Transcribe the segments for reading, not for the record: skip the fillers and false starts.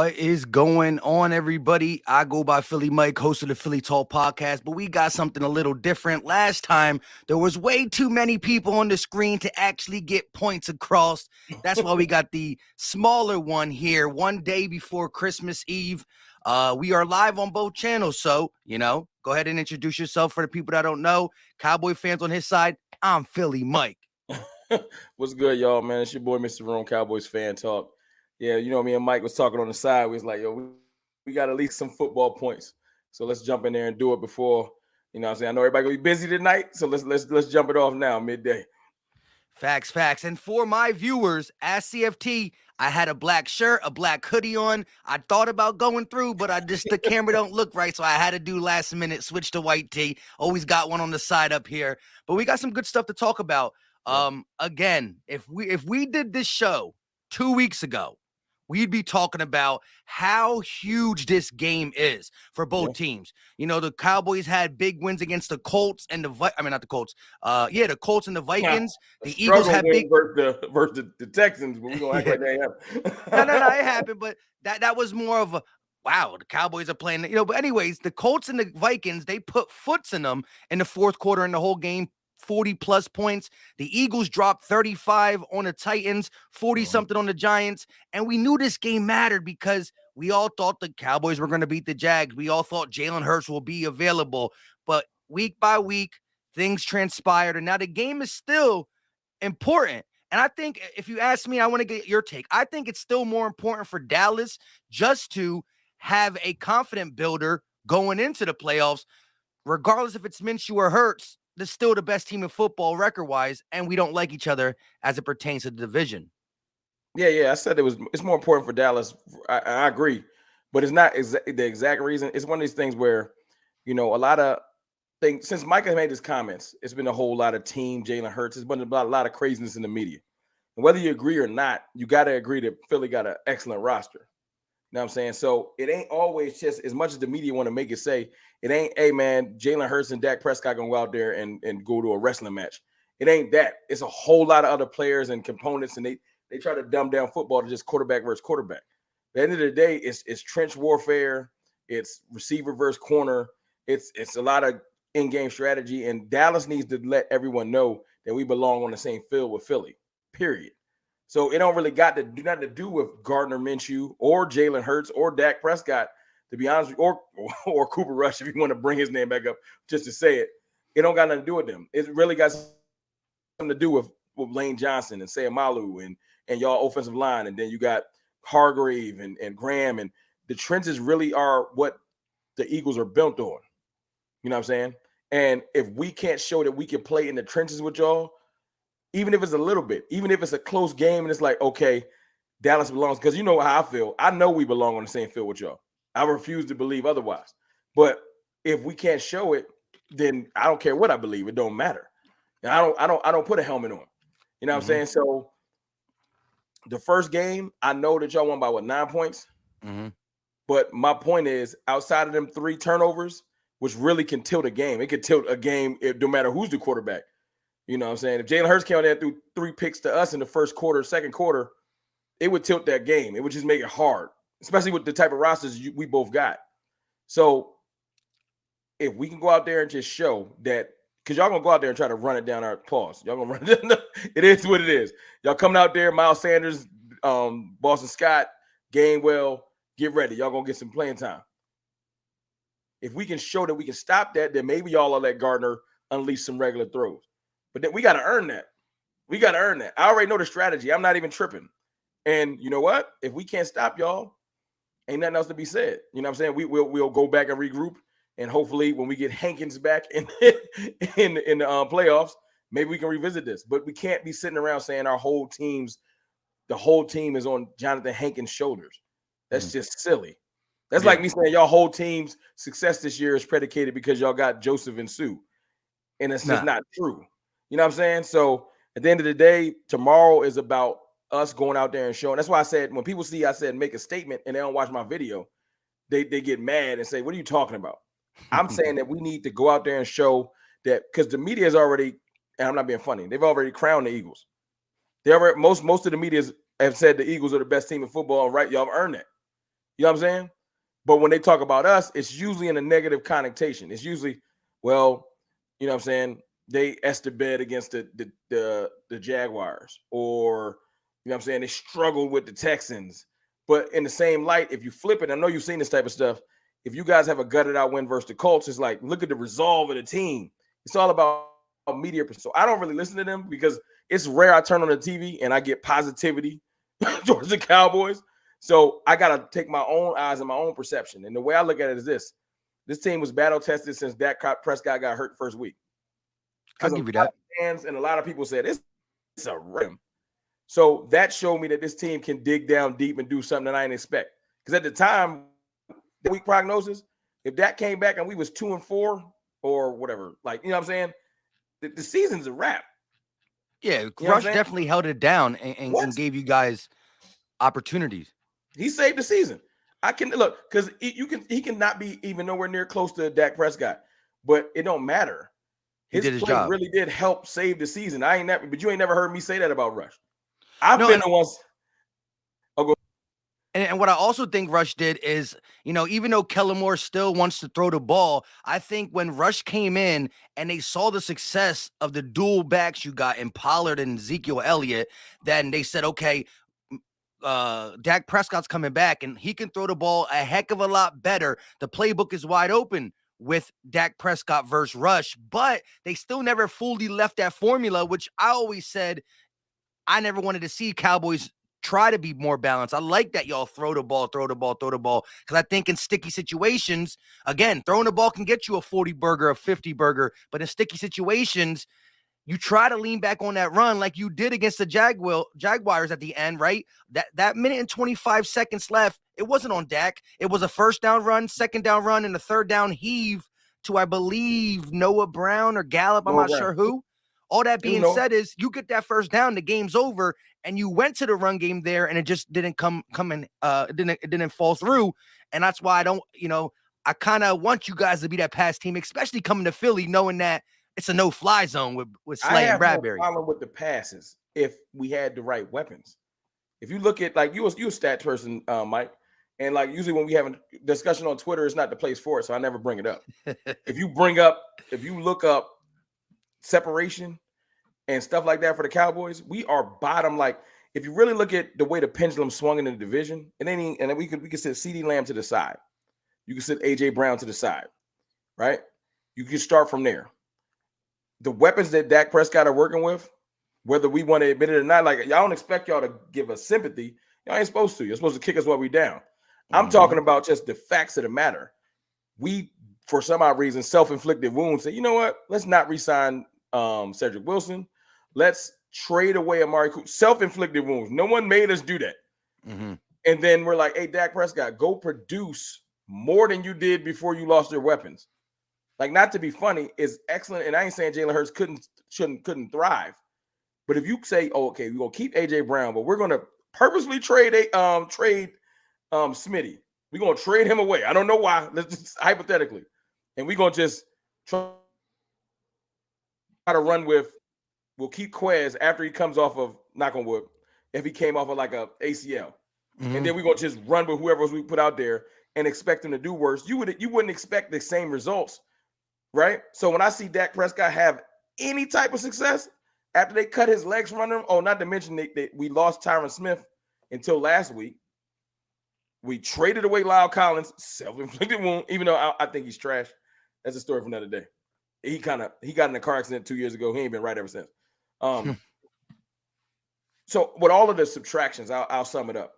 What is going on, everybody? I go by Philly Mike, host of the Philly Talk podcast, but we got something a little different. Last time, there was way too many people on the screen to actually get points across. That's why we got the smaller one here, one day before Christmas Eve. We are live on both channels, so, go ahead and introduce yourself for the people that don't know. Cowboy fans on his side, I'm Philly Mike. What's good, y'all, man? It's your boy, Mr. Rome, Cowboys fan talk. Yeah, me and Mike was talking on the side. We was like, we got at least some football points. So let's jump in there and do it before, what I'm saying? I know everybody gonna be busy tonight, so let's jump it off now, midday. Facts. And for my viewers, as CFT, I had a black shirt, a black hoodie on. I thought about going through, but the camera don't look right, so I had to do last minute, switch to white tee. Always got one on the side up here. But we got some good stuff to talk about. Again, if we did this show 2 weeks ago, we'd be talking about how huge this game is for both teams. The Cowboys had big wins against the Colts and not the Colts. The Colts and the Vikings. The Eagles had big versus the Texans, but we gonna act like they have. No, it happened, but that was more of a wow. The Cowboys are playing, But anyways, the Colts and the Vikings, they put foots in them in the fourth quarter in the whole game. 40 plus points. The Eagles dropped 35 on the Titans, 40 something on the Giants. And we knew this game mattered because we all thought the Cowboys were going to beat the Jags. We all thought Jalen Hurts will be available. But week by week, things transpired. And now the game is still important. And I think if you ask me, I want to get your take. I think it's still more important for Dallas just to have a confident builder going into the playoffs, regardless if it's Minshew or Hurts. They're still the best team in football record-wise, and we don't like each other as it pertains to the division. Yeah. I said it's more important for Dallas. I agree, but it's not the exact reason. It's one of these things where, a lot of things since Mike has made his comments, it's been a whole lot of team Jalen Hurts. It's been a lot of craziness in the media. And whether you agree or not, you got to agree that Philly got an excellent roster. You know what I'm saying? So it ain't always just as much as the media want to make it say, it ain't, hey, man, Jalen Hurts and Dak Prescott going to go out there and go to a wrestling match. It ain't that. It's a whole lot of other players and components, and they try to dumb down football to just quarterback versus quarterback. At the end of the day, it's trench warfare. It's receiver versus corner. It's a lot of in-game strategy, and Dallas needs to let everyone know that we belong on the same field with Philly, period. So it don't really got to do nothing to do with Gardner Minshew or Jalen Hurts or Dak Prescott, to be honest, or Cooper Rush, if you want to bring his name back up just to say it. It don't got nothing to do with them. It really got something to do with Lane Johnson and Sayamalu and y'all offensive line. And then you got Hargrave and Graham. And the trenches really are what the Eagles are built on. You know what I'm saying? And if we can't show that we can play in the trenches with y'all, even if it's a little bit, even if it's a close game and it's like, okay, Dallas belongs, because you know how I feel. I know we belong on the same field with y'all. I refuse to believe otherwise. But if we can't show it, then I don't care what I believe. It don't matter. And I don't put a helmet on. You know what I'm saying? So the first game, I know that y'all won by 9 points. But my point is, outside of them 3 turnovers, which really can tilt a game, it could tilt a game no matter who's the quarterback. You know what I'm saying? If Jalen Hurts came out there and threw 3 picks to us in the first quarter, second quarter, it would tilt that game. It would just make it hard, especially with the type of rosters we both got. So if we can go out there and just show that, because y'all going to go out there and try to run it down our paws. Y'all going to run it down. It is what it is. Y'all coming out there, Miles Sanders, Boston Scott, Gainwell, get ready. Y'all going to get some playing time. If we can show that we can stop that, then maybe y'all will let Gardner unleash some regular throws. But then we got to earn that. We got to earn that. I already know the strategy. I'm not even tripping. And you know what? If we can't stop y'all, ain't nothing else to be said. You know what I'm saying? We'll go back and regroup. And hopefully when we get Hankins back in the playoffs, maybe we can revisit this. But we can't be sitting around saying the whole team is on Jonathan Hankins' shoulders. That's just silly. That's like me saying y'all whole team's success this year is predicated because y'all got Joseph and Sue. And it's just not true. You know what I'm saying? So at the end of the day, tomorrow is about us going out there and showing. That's why I said, when people see I said make a statement and they don't watch my video, they get mad and say, what are you talking about? I'm saying that we need to go out there and show that, because the media is already, and I'm not being funny, they've already crowned the Eagles. They already, most of the media have said the Eagles are the best team in football, right? Y'all have earned it. You know what I'm saying? But when they talk about us, it's usually in a negative connotation. It's usually, well, you know what I'm saying? They the bed against the Jaguars, or you know what I'm saying? They struggled with the Texans. But in the same light, if you flip it, I know you've seen this type of stuff. If you guys have a gutted out win versus the Colts, it's like, look at the resolve of the team. It's all about media. So I don't really listen to them because it's rare I turn on the TV and I get positivity towards the Cowboys. So I got to take my own eyes and my own perception. And the way I look at it is this. This team was battle tested since Dak Prescott got hurt first week. I'll Because a give you lot that. of fans and a lot of people said it's a rim. So that showed me that this team can dig down deep and do something that I didn't expect. Because at the time, the week prognosis, if that came back and we was 2-4 or whatever, like, you know what I'm saying? The season's a wrap. Yeah, You know Rush definitely held it down and What? gave you guys opportunities. He saved the season. I can look because he cannot be even nowhere near close to Dak Prescott, but it don't matter. He His did his play job. really did help save the season. I ain't never, but you ain't never heard me say that about Rush. I've No, been the ones. I'll go. and what I also think Rush did is, even though Kellen Moore still wants to throw the ball, I think when Rush came in and they saw the success of the dual backs you got in Pollard and Ezekiel Elliott, then they said, okay, Dak Prescott's coming back and he can throw the ball a heck of a lot better. The playbook is wide open with Dak Prescott versus Rush, but they still never fully left that formula, which I always said I never wanted to see Cowboys try to be more balanced. I like that y'all throw the ball, because I think in sticky situations, again, throwing the ball can get you a 40 burger, a 50 burger, but in sticky situations, you try to lean back on that run like you did against the Jaguars at the end, right? That minute and 25 seconds left, it wasn't on Dak. It was a first down run, second down run, and a third down heave to, I believe, Noah Brown or Gallup. I'm Noah not Brown. sure who. All that It was being Noah. said is you get that first down, the game's over, and you went to the run game there, and it just didn't come in. It didn't fall through, and that's why I don't. I kind of want you guys to be that pass team, especially coming to Philly, knowing that it's a no-fly zone with I Slay and have no Bradbury. problem with the passes if we had the right weapons. If you look at like you a stats person, Mike, and like usually when we have a discussion on Twitter, it's not the place for it, so I never bring it up. If you look up separation and stuff like that for the Cowboys, we are bottom. Like if you really look at the way the pendulum swung in the division, and then we could sit CeeDee Lamb to the side. You can sit AJ Brown to the side, right? You can start from there. The weapons that Dak Prescott are working with, whether we want to admit it or not, like y'all don't expect y'all to give us sympathy. Y'all ain't supposed to. You're supposed to kick us while we down. I'm talking about just the facts of the matter. We, for some odd reason, self-inflicted wounds. Say, you know what? Let's not re-sign Cedric Wilson. Let's trade away Amari Cooper. Self-inflicted wounds. No one made us do that. And then we're like, hey, Dak Prescott, go produce more than you did before you lost your weapons. Like, not to be funny, is excellent. And I ain't saying Jalen Hurts couldn't thrive. But if you say, oh, okay, we're gonna keep AJ Brown, but we're gonna purposely trade Smitty. We're gonna trade him away. I don't know why. Let's just hypothetically. And we're gonna just try to run with, we'll keep Quez after he comes off of, knock on wood, if he came off of like a ACL. And then we're gonna just run with whoever else we put out there and expect him to do worse. You wouldn't expect the same results, right? So when I see Dak Prescott have any type of success after they cut his legs from under him, oh, not to mention we lost Tyron Smith until last week. We traded away Lyle Collins, self-inflicted wound, even though I think he's trash. That's a story for another day. He got in a car accident 2 years ago. He ain't been right ever since. So with all of the subtractions, I'll sum it up.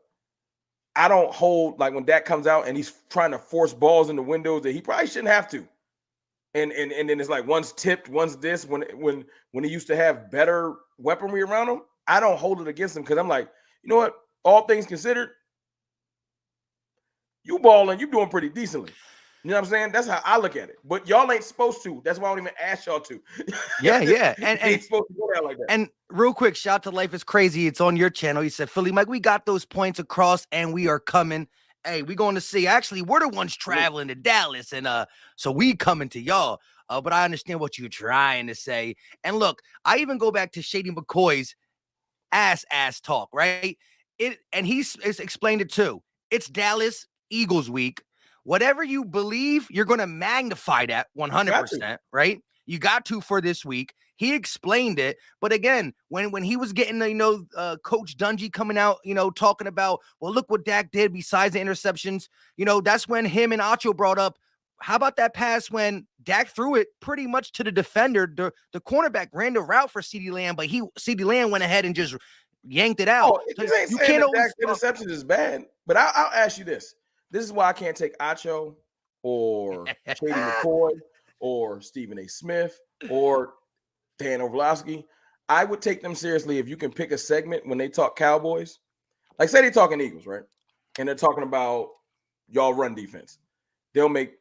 I don't hold, like when Dak comes out and he's trying to force balls in the windows that he probably shouldn't have to. And then it's like one's tipped, one's this. When he used to have better weaponry around him, I don't hold it against him because I'm like, you know what? All things considered, you balling, you doing pretty decently. You know what I'm saying? That's how I look at it. But y'all ain't supposed to. That's why I don't even ask y'all to. Yeah. And ain't supposed to go down like that. And real quick, shout to Life is Crazy. It's on your channel. He said, Philly Mike, we got those points across and we are coming. Hey, we're going to see. Actually, we're the ones traveling to Dallas. And so we coming to y'all. But I understand what you're trying to say. And look, I even go back to Shady McCoy's ass talk, right? And he's explained it too. It's Dallas. Eagles week. Whatever you believe, you're going to magnify that 100%, right? You got to for this week. He explained it. But again, when he was getting, Coach Dungy coming out, talking about, well, look what Dak did besides the interceptions, that's when him and Acho brought up, how about that pass when Dak threw it pretty much to the defender? The cornerback ran the route for CeeDee Lamb, but CeeDee Lamb went ahead and just yanked it out. Oh, So you ain't you saying can't that always Dak's interceptions is bad, but I'll ask you this. This is why I can't take Acho or Shady McCoy or Stephen A. Smith or Dan Orlovsky. I would take them seriously if you can pick a segment when they talk Cowboys. Like, say they're talking Eagles, right? And they're talking about y'all run defense. They'll make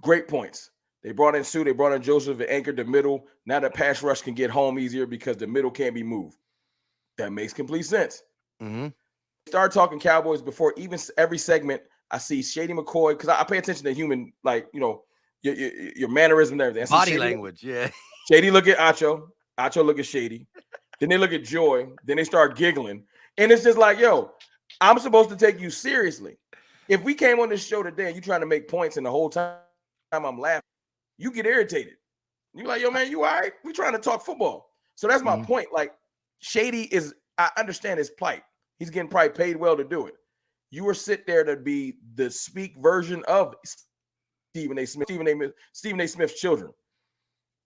great points. They brought in Sue, they brought in Joseph and anchored the middle. Now the pass rush can get home easier because the middle can't be moved. That makes complete sense. Mm-hmm. Start talking Cowboys before even every segment. I see Shady McCoy because I pay attention to human, your mannerism and everything. Body language, yeah. Shady look at Acho look at Shady. Then they look at Joy. Then they start giggling. And it's just like, yo, I'm supposed to take you seriously. If we came on this show today and you trying to make points and the whole time I'm laughing, you get irritated. You're like, yo, man, you all right? We trying to talk football. So that's my point. Like, Shady I understand his plight. He's getting probably paid well to do it. You were sit there to be the speak version of Stephen A. Smith's children.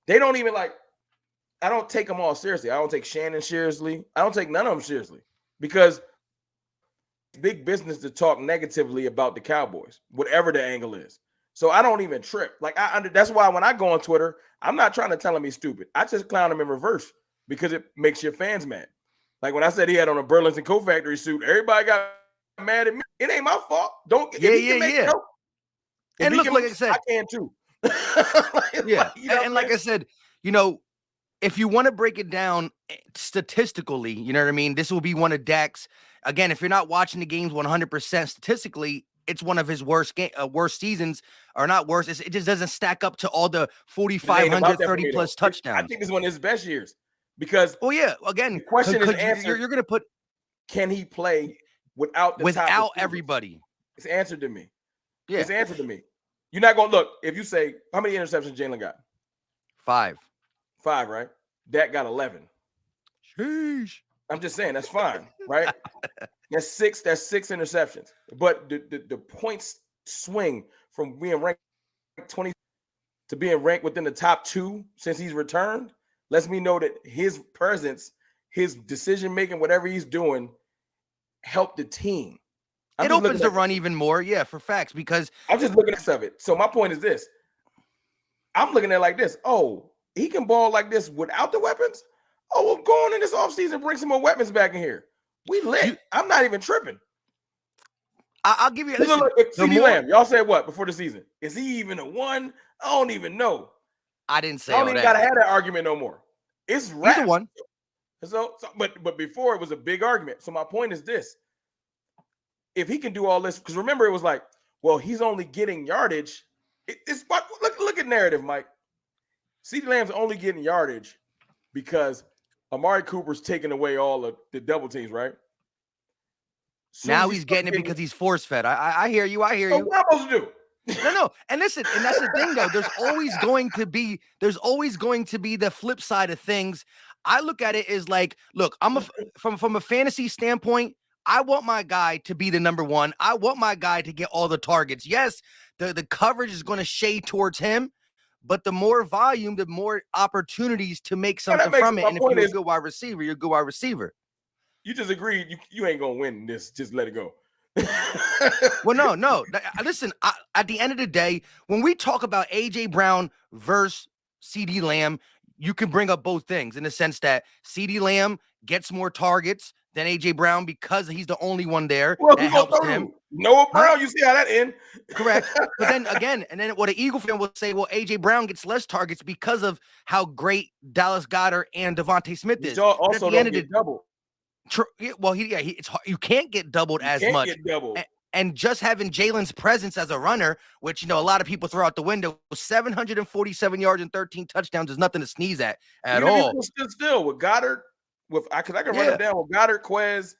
They don't even I don't take them all seriously. I don't take Shannon seriously. I don't take none of them seriously because it's big business to talk negatively about the Cowboys, whatever the angle is. So I don't even trip. That's why when I go on Twitter, I'm not trying to tell him he's stupid. I just clown him in reverse because it makes your fans mad. Like when I said he had on a Burlington Coat Factory suit, everybody got mad at me. It ain't my fault. Joke, and look, like I said, I can too. Like I said, if you want to break it down statistically, you know what I mean? This will be one of Dak's. Again, if you're not watching the games 100% statistically, it's one of his worst seasons, or not worse. It just doesn't stack up to all the 4,500, 30 plus touchdowns. I think this is one of his best years because. Oh yeah, again, the question is answered. You're going to put. Can he play without everybody? It's answered to me. Yeah, it's answered to me. You're not going to look if you say how many interceptions Jalen got. 5, right? Dak got 11. Sheesh. I'm just saying that's fine, right? That's 6 interceptions. But the points swing from being ranked 20 to being ranked within the top 2 since he's returned lets me know that his presence, his decision making, whatever he's doing, helped the team. It opens the run even more, yeah, for facts, because I'm just looking at it. So my point is this. I'm looking at it like this. Oh, he can ball like this without the weapons? Oh, well, go on in this offseason, bring some more weapons back in here. We lit. I'm not even tripping. I'll give you a CeeDee Lamb. Y'all said what before the season? Is he even a 1? I don't even know. I didn't say I don't even gotta have that argument no more. It's rap. He's a 1. So, but before it was a big argument. So my point is this. If he can do all this, because remember it was like, well, he's only getting yardage. Look at narrative, Mike. CeeDee Lamb's only getting yardage because Amari Cooper's taking away all of the double teams, right? Now he's getting it because he's force fed. I hear you. I hear you. What am I supposed to do? No. And listen, and that's the thing though. There's always going to be the flip side of things. I look at it as like, look, from a fantasy standpoint, I want my guy to be the number 1. I want my guy to get all the targets. Yes, the coverage is going to shade towards him, but the more volume, the more opportunities to make something from it. And if you're a good wide receiver, you're a good wide receiver. You just agreed you ain't going to win this. Just let it go. Well, no. Listen, at the end of the day, when we talk about A.J. Brown versus CeeDee Lamb, you can bring up both things in the sense that CeeDee Lamb gets more targets than A.J. Brown because he's the only one there that helps him. Noah Brown, you see how that ends. Correct. But then again, what an Eagle fan will say, well, A.J. Brown gets less targets because of how great Dallas Goedert and Devontae Smith is. Also don't get doubled. Well, it's hard. You can't get doubled as much. And just having Jalen's presence as a runner, which, a lot of people throw out the window, 747 yards and 13 touchdowns is nothing to sneeze at all. Stood still with Goddard, because I can run it down with Goddard, Quez,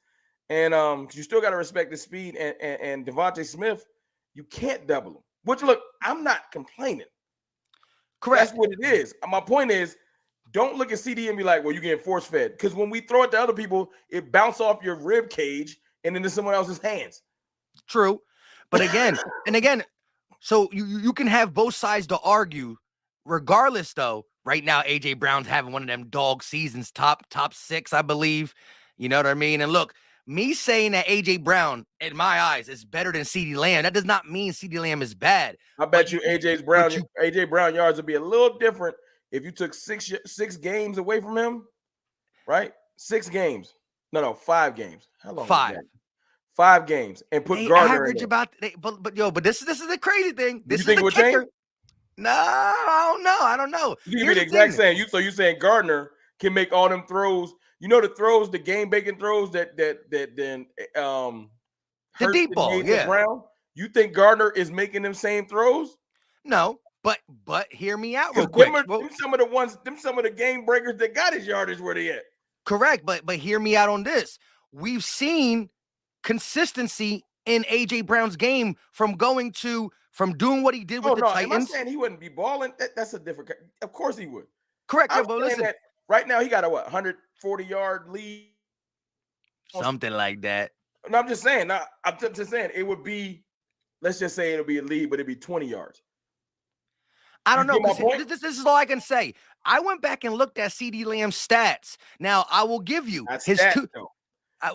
and you still got to respect the speed and Devontae Smith. you can't double them. Which, look, I'm not complaining. Correct. That's what it is. My point is, don't look at CeeDee and be like, well, you're getting force fed. Because when we throw it to other people, it bounces off your rib cage and into someone else's hands. True. But again, so you can have both sides to argue. Regardless, though, right now, A.J. Brown's having one of them dog seasons, top 6, I believe. You know what I mean? And look, me saying that A.J. Brown, in my eyes, is better than CeeDee Lamb, that does not mean CeeDee Lamb is bad. I bet you A.J. Brown yards would be a little different if you took six games away from him, right? 6 games. No, 5 games. How long? 5. 5 games and put They Gardner average in there. but this is the crazy thing. Do This you think is it would the kicker. change? No, I don't know. You be the exact same. So you saying Gardner can make all them throws? You know the throws, the game baking throws that then the deep ball, yeah. Brown. You think Gardner is making them same throws? No, but hear me out real quick. Them some of the game breakers that got his yardage where they at. Correct, but hear me out on this. We've seen consistency in A.J. Brown's game from doing what he did with the Titans. Am I saying he wouldn't be balling? That's a different. Of course he would. Correct, yeah, but listen. Right now he got a 140-yard lead, something like that. No, I'm just saying. I'm just saying it would be. Let's just say it'll be a lead, but it'd be 20 yards. I don't know. This is all I can say. I went back and looked at CeeDee Lamb's stats. Now I will give you his two.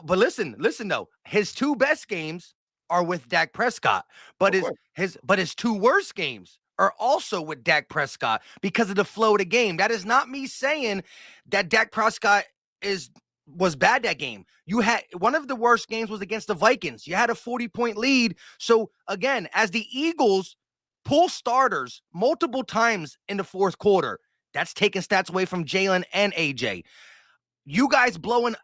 But listen though, his 2 best games are with Dak Prescott, but his 2 worst games are also with Dak Prescott because of the flow of the game. That is not me saying that Dak Prescott was bad that game. You had one of the worst games was against the Vikings. You had a 40-point lead. So again, as the Eagles pull starters multiple times in the fourth quarter, that's taking stats away from Jalen and AJ. You guys blowing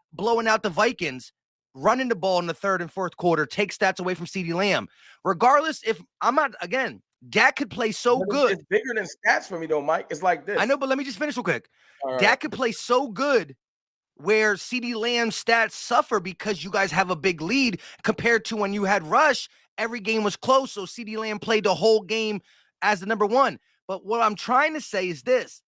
out the Vikings, running the ball in the third and fourth quarter, take stats away from CeeDee Lamb. Regardless, if I'm not, again, Dak could play so good. It's bigger than stats for me, though, Mike. It's like this. I know, but let me just finish real quick. Right. Dak could play so good where CeeDee Lamb's stats suffer because you guys have a big lead compared to when you had Rush. Every game was close, so CeeDee Lamb played the whole game as the number 1. But what I'm trying to say is this.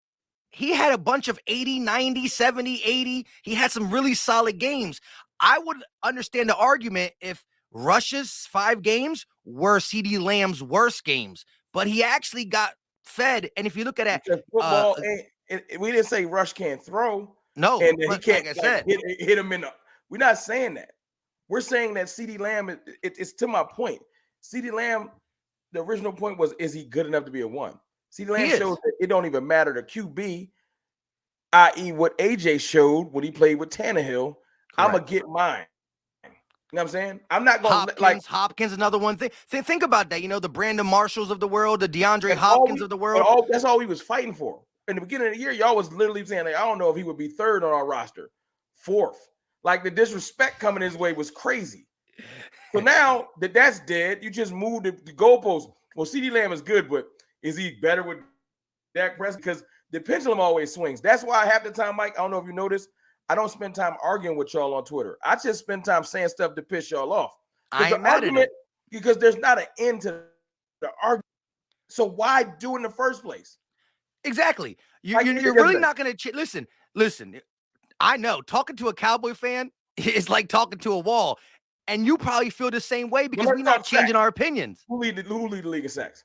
He had a bunch of 80, 90, 70, 80. He had some really solid games. I would understand the argument if Rush's 5 games were CeeDee Lamb's worst games, but he actually got fed. And if you look at it, football, we didn't say Rush can't throw. No, and he can't like I said, hit him in the. We're not saying that. We're saying that CeeDee Lamb. It's to my point. CeeDee Lamb. The original point was, is he good enough to be a 1? CeeDee Lamb shows that it don't even matter to QB, i.e., what AJ showed when he played with Tannehill. Correct. I'm gonna get mine. You know what I'm saying? I'm not going to Hopkins, another one thing. Think about that. You know, the Brandon Marshalls of the world, the DeAndre Hopkins of the world. That's all he was fighting for. In the beginning of the year, y'all was literally saying, like, I don't know if he would be 3rd on our roster, 4th. Like, the disrespect coming his way was crazy. So now that that's dead, you just moved the goalpost. Well, CeeDee Lamb is good, but is he better with Dak Prescott? Because the pendulum always swings. That's why half the time, Mike, I don't know if you noticed, I don't spend time arguing with y'all on Twitter. I just spend time saying stuff to piss y'all off. I ain't mad at it. Because there's not an end to the argument. So why do it in the first place? Exactly. You're really not going to listen. I know talking to a Cowboy fan is like talking to a wall. And you probably feel the same way because we're not changing our opinions. Who lead the league in sacks?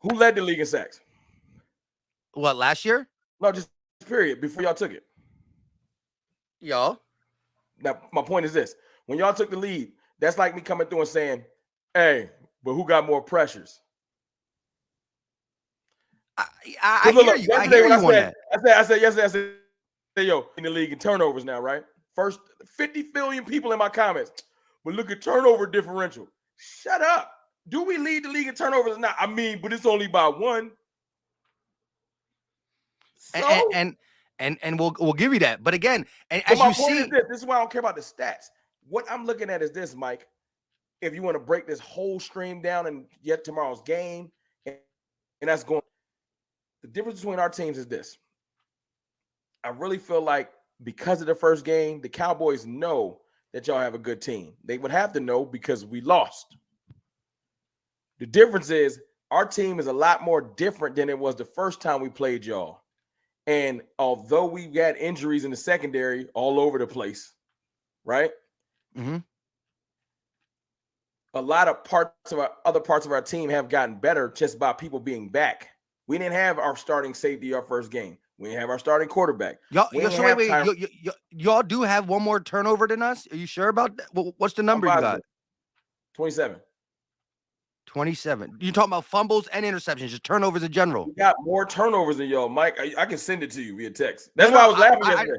Who led the league in sacks? What, last year? No, just period, before y'all took it. Y'all. Now, my point is this. When y'all took the lead, that's like me coming through and saying, hey, but who got more pressures? I hear you. I hear you on that. I said yesterday, yo, in the league in turnovers now, right? First 50 billion people in my comments. But look at turnover differential. Shut up. Do we lead the league in turnovers or not? I mean, but it's only by 1. So, and we'll give you that. But again, and as you see, this is why I don't care about the stats. What I'm looking at is this, Mike. If you want to break this whole stream down and get tomorrow's game, and that's going. The difference between our teams is this. I really feel like because of the first game, the Cowboys know that y'all have a good team. They would have to know because we lost. The difference is our team is a lot more different than it was the first time we played y'all. And although we've got injuries in the secondary all over the place, right? Mm-hmm. A lot of other parts of our team have gotten better just by people being back. We didn't have our starting safety our first game. We didn't have our starting quarterback. Y'all do have one more turnover than us? Are you sure about that? What's the number you got? 27. 27. You talking about fumbles and interceptions, just turnovers in general? We got more turnovers than y'all, Mike. I can send it to you via text. That's why I was laughing yesterday.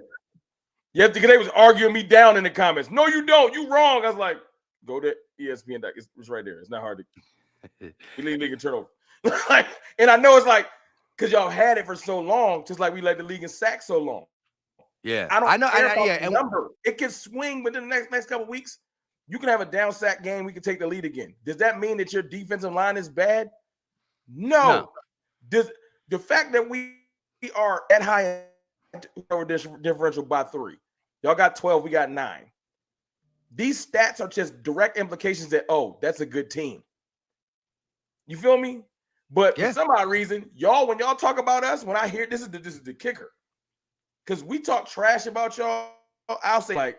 Because they was arguing me down in the comments. No, you don't. You wrong. I was like, go to ESPN. It's right there. It's not hard to. We lead league in turnover. And I know it's like because y'all had it for so long, just like we led the league in sacks so long. Yeah, I know. Care about the number. It can swing within the next couple of weeks. You can have a down sack game. We can take the lead again. Does that mean that your defensive line is bad? No. Does the fact that we are at high differential by 3, y'all got 12, we got 9. These stats are just direct implications that that's a good team. You feel me? But for some odd reason, when y'all talk about us, when I hear this is the kicker, because we talk trash about y'all, I'll say like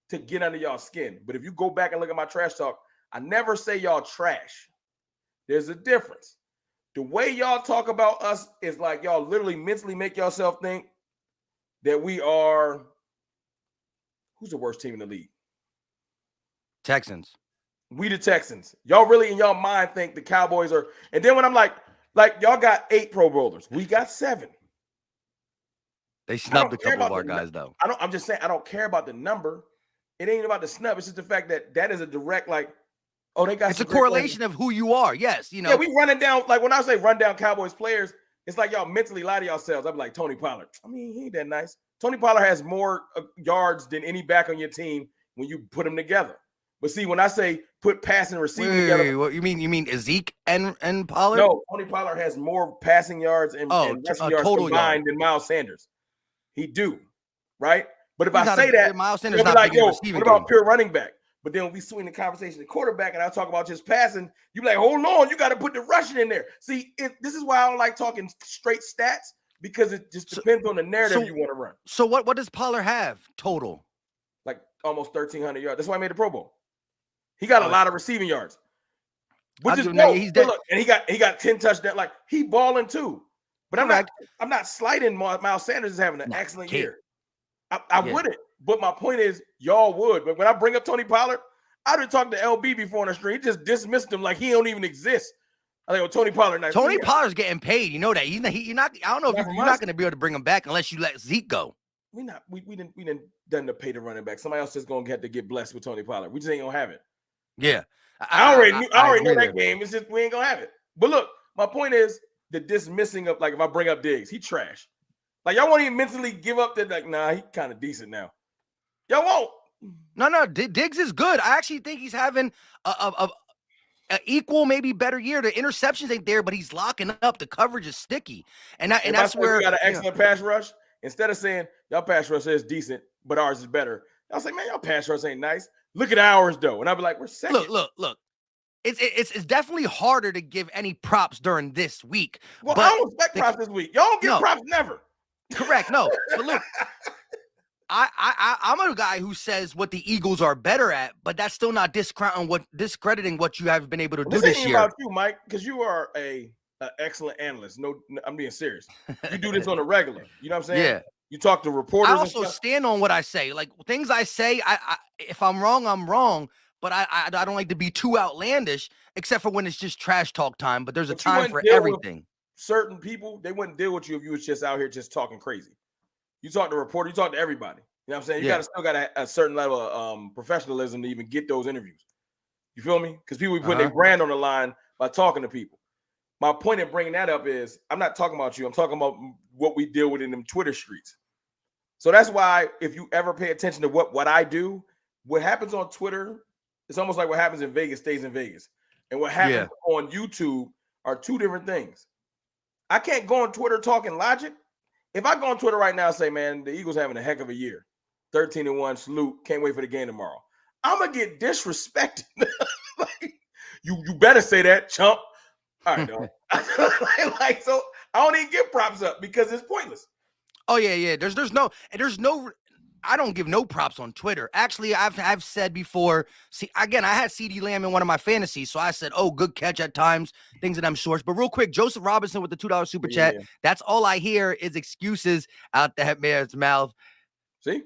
to get under y'all skin. But if you go back and look at my trash talk, I never say y'all trash. There's a difference. The way y'all talk about us is like y'all literally mentally make yourself think that we are. Who's the worst team in the league? Texans. We the Texans. Y'all really in y'all mind think the Cowboys are. And then when I'm like y'all got 8 Pro Bowlers, we got 7. They snubbed a couple of our guys though. I'm just saying I don't care about the number. It ain't about the snub. It's just the fact that is a direct they got. It's a correlation of who you are. Yes, Yeah, we running down when I say run down Cowboys players, it's like y'all mentally lie to yourselves. I'm like Tony Pollard. I mean, he ain't that nice. Tony Pollard has more yards than any back on your team when you put them together. But see, when I say put passing and receiving together, what you mean Zeke and Pollard? No, Tony Pollard has more passing yards and rushing yards combined than Miles Sanders. He do, right? But if I say that, Miles Sanders not like, big in receiving. What about pure running back? But then when we swing the conversation to quarterback and I talk about just passing, you be like, hold on, you got to put the rushing in there. See, this is why I don't like talking straight stats because it just depends on the narrative you want to run. So what does Pollard have total? Like almost 1,300 yards. That's why I made the Pro Bowl. He got a lot of receiving yards. Which is dope. Look, and he got 10 touchdowns. Like he balling too. But I'm not slighting Miles Sanders is having an excellent year. I wouldn't. But my point is, y'all would. But when I bring up Tony Pollard, I done talked to LB before on the street. He just dismissed him like he don't even exist. I think Tony Pollard. Tony Pollard's getting paid. You know that. You're not. I don't know if you're not going to be able to bring him back unless you let Zeke go. We didn't done to pay the running back. Somebody else is going to have to get blessed with Tony Pollard. We just ain't gonna have it. Yeah, I already know that game. It's just we ain't gonna have it. But look, my point is the dismissing of if I bring up Diggs, he trash. Like y'all won't even mentally give up that nah, he kind of decent now. Y'all won't. No, Diggs is good. I actually think he's having a equal, maybe better year. The interceptions ain't there, but he's locking up. The coverage is sticky, and that's where we got an excellent pass rush. Instead of saying y'all pass rush is decent, but ours is better, y'all say, man, y'all pass rush ain't nice. Look at ours though, and I'll be like, we're second. Look. It's definitely harder to give any props during this week. Well, I don't expect props this week. Y'all don't give props never. Correct. No, but look. I'm a guy who says what the Eagles are better at, but that's still not discrediting what you have been able to do this year. About you, Mike, because you are an excellent analyst. No, I'm being serious. You do this on a regular. You know what I'm saying? Yeah. You talk to reporters. I also stand on what I say. Like things I say, I if I'm wrong, I'm wrong. But I don't like to be too outlandish, except for when it's just trash talk time. But there's a time for everything. Certain people, they wouldn't deal with you if you was just out here just talking crazy. You talk to reporters, you talk to everybody. You know what I'm saying? You still got a certain level of professionalism to even get those interviews. You feel me? Because people be putting their brand on the line by talking to people. My point in bringing that up is I'm not talking about you. I'm talking about what we deal with in them Twitter streets. So that's why if you ever pay attention to what I do, what happens on Twitter, it's almost like what happens in Vegas stays in Vegas. And what happens on YouTube are two different things. I can't go on Twitter talking logic. If I go on Twitter right now and say, man, the Eagles having a heck of a year, 13-1. Salute. Can't wait for the game tomorrow. I'm gonna get disrespected. Like, you better say that, chump. All right, dog. Like, so I don't even get props up because it's pointless. Oh yeah. There's no. I don't give no props on Twitter. Actually, I've said before. See, again, I had CeeDee Lamb in one of my fantasies, so I said, "Oh, good catch at times." Things of them sorts. But real quick, Joseph Robinson with the $2 super chat. That's all I hear is excuses out that man's mouth. See.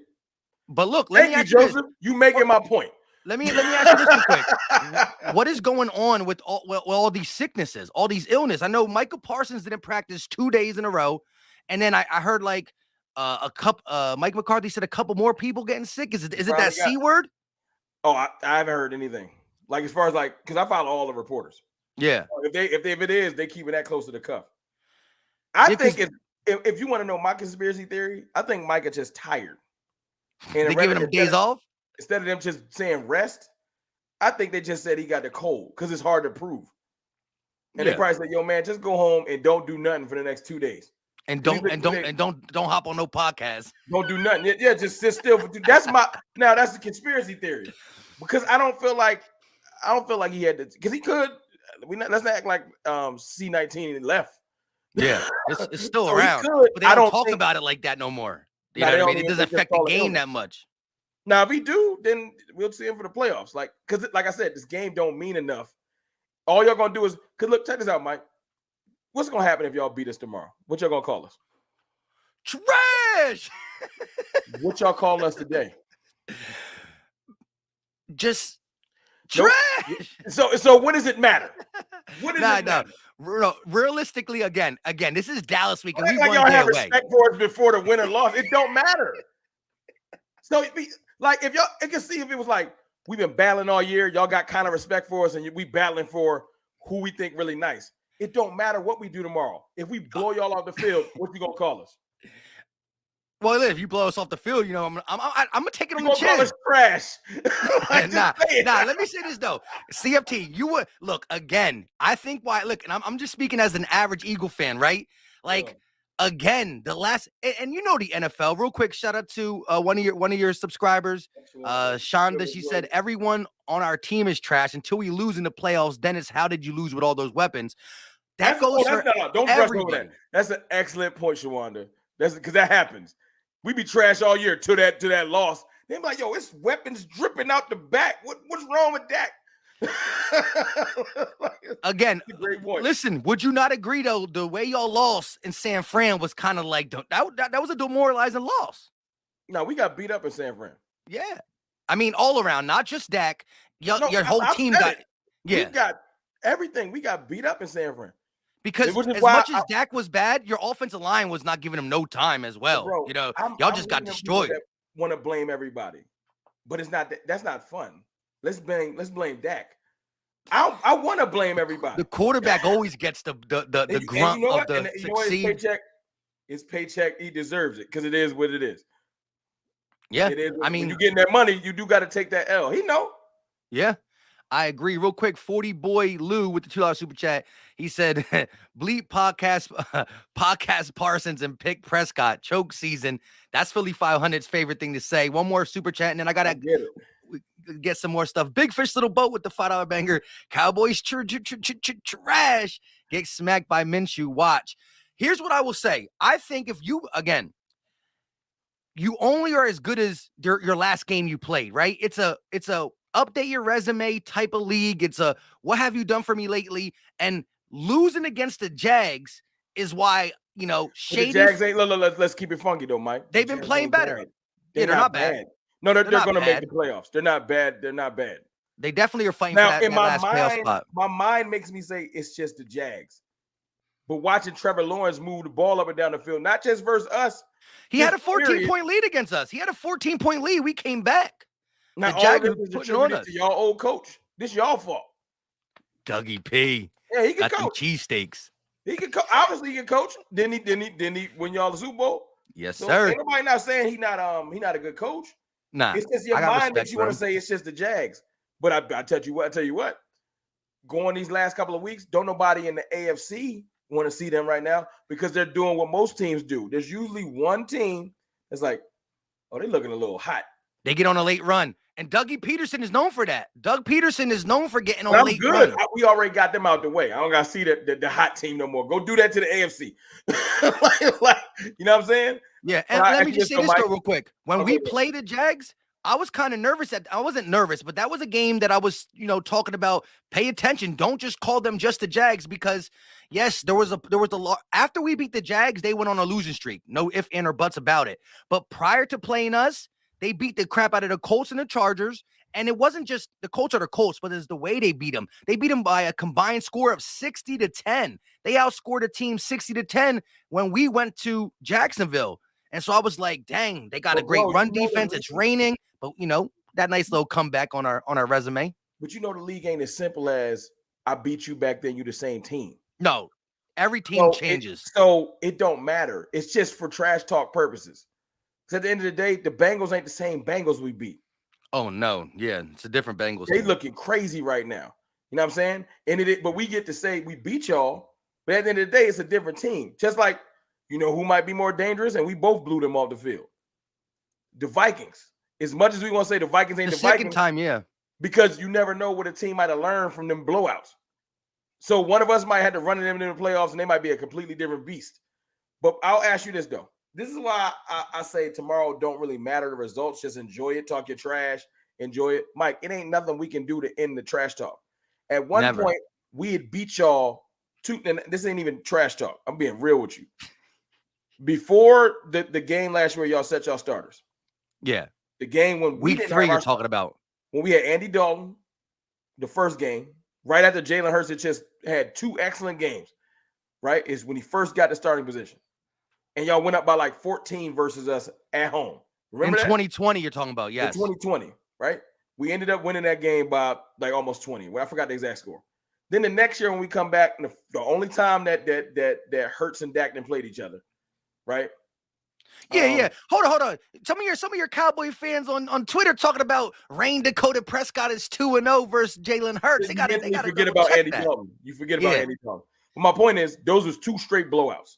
But look, let me ask you, Joseph. You making my point. Let me ask you this real quick. What is going on with all these sicknesses, all these illness? I know Michael Parsons didn't practice 2 days in a row, and then I heard like Mike McCarthy said a couple more people getting sick. Is it that C word? Oh, I haven't heard anything. Like as far as like, because I follow all the reporters. Yeah. If it is, they keep it that close to the cuff. I think if you want to know my conspiracy theory, I think Mike is just tired. And they're giving him days off? Instead of them just saying rest, I think they just said he got the cold because it's hard to prove. And they probably said, "Yo, man, just go home and don't do nothing for the next 2 days, and don't hop on no podcast. Don't do nothing. Yeah, just sit still for 2. That's the conspiracy theory, because I don't feel like he had to, because he could. Let's not act like C-19 left. Yeah, it's still around, but they don't talk about it like that no more. You know what I mean? It doesn't affect the game that much. Now, if we do, then we'll see him for the playoffs. Like, because like I said, this game don't mean enough. All y'all gonna do is, because look, check this out, Mike. What's gonna happen if y'all beat us tomorrow? What y'all gonna call us? Trash. What y'all call us today? Just trash. So what does it matter? What does it matter? Realistically, again, this is Dallas week, and we like won y'all have away. Respect for us before the win or loss. It don't matter. So, like, if y'all, it can see if it was like we've been battling all year, y'all got kind of respect for us, and we battling for who we think really nice. It don't matter what we do tomorrow. If we blow y'all off the field, what you gonna call us? Well, if you blow us off the field, you know, I'm gonna take it on the chin. Call us trash. Nah. Let me say this though, CFT, you would look again. I think and I'm just speaking as an average Eagle fan, right? Like again, the last and you know the NFL. Real quick, shout out to one of your subscribers, Shonda. She said everyone on our team is trash until we lose in the playoffs. Then it's how did you lose with all those weapons? That goes for don't brush over that. That's an excellent point, Shawanda. That's because that happens. We be trash all year to that loss. They be like, yo, it's weapons dripping out the back. What's wrong with that? Again, great point. Listen, would you not agree though? The way y'all lost in San Fran was kind of like that was a demoralizing loss. No, we got beat up in San Fran. Yeah, I mean all around, not just Dak. Your whole team got. Yeah, we got everything. We got beat up in San Fran. Because as much as Dak was bad, your offensive line was not giving him no time as well. Bro, you know, y'all just got destroyed. Want to blame everybody, but it's not. That's not fun. Let's blame Dak. I want to blame everybody. The quarterback always gets the grunt of the succeed. His paycheck, he deserves it because it is what it is. Yeah, it is. I mean, when you getting that money, you do got to take that L. He know. Yeah. I agree. Real quick, 40 boy Lou with the $2 super chat. He said, bleep podcast Parsons and pick Prescott. Choke season. That's Philly 500's favorite thing to say. One more super chat, and then I got to get some more stuff. Big Fish Little Boat with the $5 banger. Cowboys trash. Get smacked by Minshew. Watch. Here's what I will say. I think if you only are as good as your last game you played, right? It's a update your resume type of league. It's a what have you done for me lately? And losing against the Jags is why, you know, shady. The Jags ain't, let's keep it funky though, Mike. They've been playing better. They're not bad. No, they're going to make the playoffs. They're not bad. They're not bad. They definitely are fighting for that last playoff spot. My mind makes me say it's just the Jags. But watching Trevor Lawrence move the ball up and down the field, not just versus us. He had a 14-point lead against us. He had a 14-point lead. We came back. Now, the Jags is attributed to y'all old coach. This y'all fault. Dougie P. Yeah, he can coach. Cheesesteaks. He can coach. Obviously, he can coach. Didn't he win y'all the Super Bowl? Yes, sir. Ain't nobody not saying he not a good coach. Nah. It's just your mind that you want to say it's just the Jags. But I tell you what. Going these last couple of weeks, don't nobody in the AFC want to see them right now because they're doing what most teams do. There's usually one team that's like, Oh, they looking a little hot. They get on a late run. And Dougie Peterson is known for that. Doug Peterson is known for getting But on I'm late good. run. We already got them out the way. I don't got to see the hot team no more. Go do that to the AFC. like, you know what I'm saying? Yeah, and let me just say this Mike. though real quick. When we play the Jags, I was kind of nervous. I wasn't nervous, but that was a game that I was, talking about. Pay attention. Don't just call them just the Jags because, yes, there was a lot. After we beat the Jags, they went on a losing streak. No ifs, ands, or buts about it. But prior to playing us, they beat the crap out of the Colts and the Chargers. And it wasn't just the Colts are the Colts, but it's the way they beat them. They beat them by a combined score of 60-10. They outscored a team 60-10 when we went to Jacksonville. And so I was like, dang, they got a great run defense. It's raining, but that nice little comeback on our resume. But the league ain't as simple as I beat you back then, you the same team. No, every team changes. So it don't matter. It's just for trash talk purposes. Because at the end of the day, the Bengals ain't the same Bengals we beat. Oh, no. Yeah, it's a different Bengals. They looking crazy right now. You know what I'm saying? But we get to say we beat y'all, but at the end of the day, it's a different team. Just like, who might be more dangerous, and we both blew them off the field. The Vikings. As much as we want to say the Vikings ain't the Vikings. Second time, yeah. Because you never know what a team might have learned from them blowouts. So one of us might have to run them in the playoffs, and they might be a completely different beast. But I'll ask you this, though. This is why I say tomorrow don't really matter the results. Just enjoy it. Talk your trash. Enjoy it. Mike, it ain't nothing we can do to end the trash talk. At one point, we had beat y'all. And this ain't even trash talk. I'm being real with you. Before the game last year, y'all set y'all starters. Yeah. The game when week 3 you're talking about. When we had Andy Dalton, the first game, right after Jalen Hurts had just had 2 excellent games, right? Is when he first got the starting position. And y'all went up by like 14 versus us at home. Remember in 2020 you're talking about, yes. In 2020, right? We ended up winning that game by like almost 20. Well, I forgot the exact score. Then the next year when we come back, the only time that Hurts and Dak didn't played each other, right? Yeah. Hold on. Some of your Cowboy fans on Twitter talking about Rain Dakota Prescott is 2-0 versus Jalen Hurts. You forget about Andy Dalton. You forget about Andy Dalton. But my point is, those was 2 straight blowouts.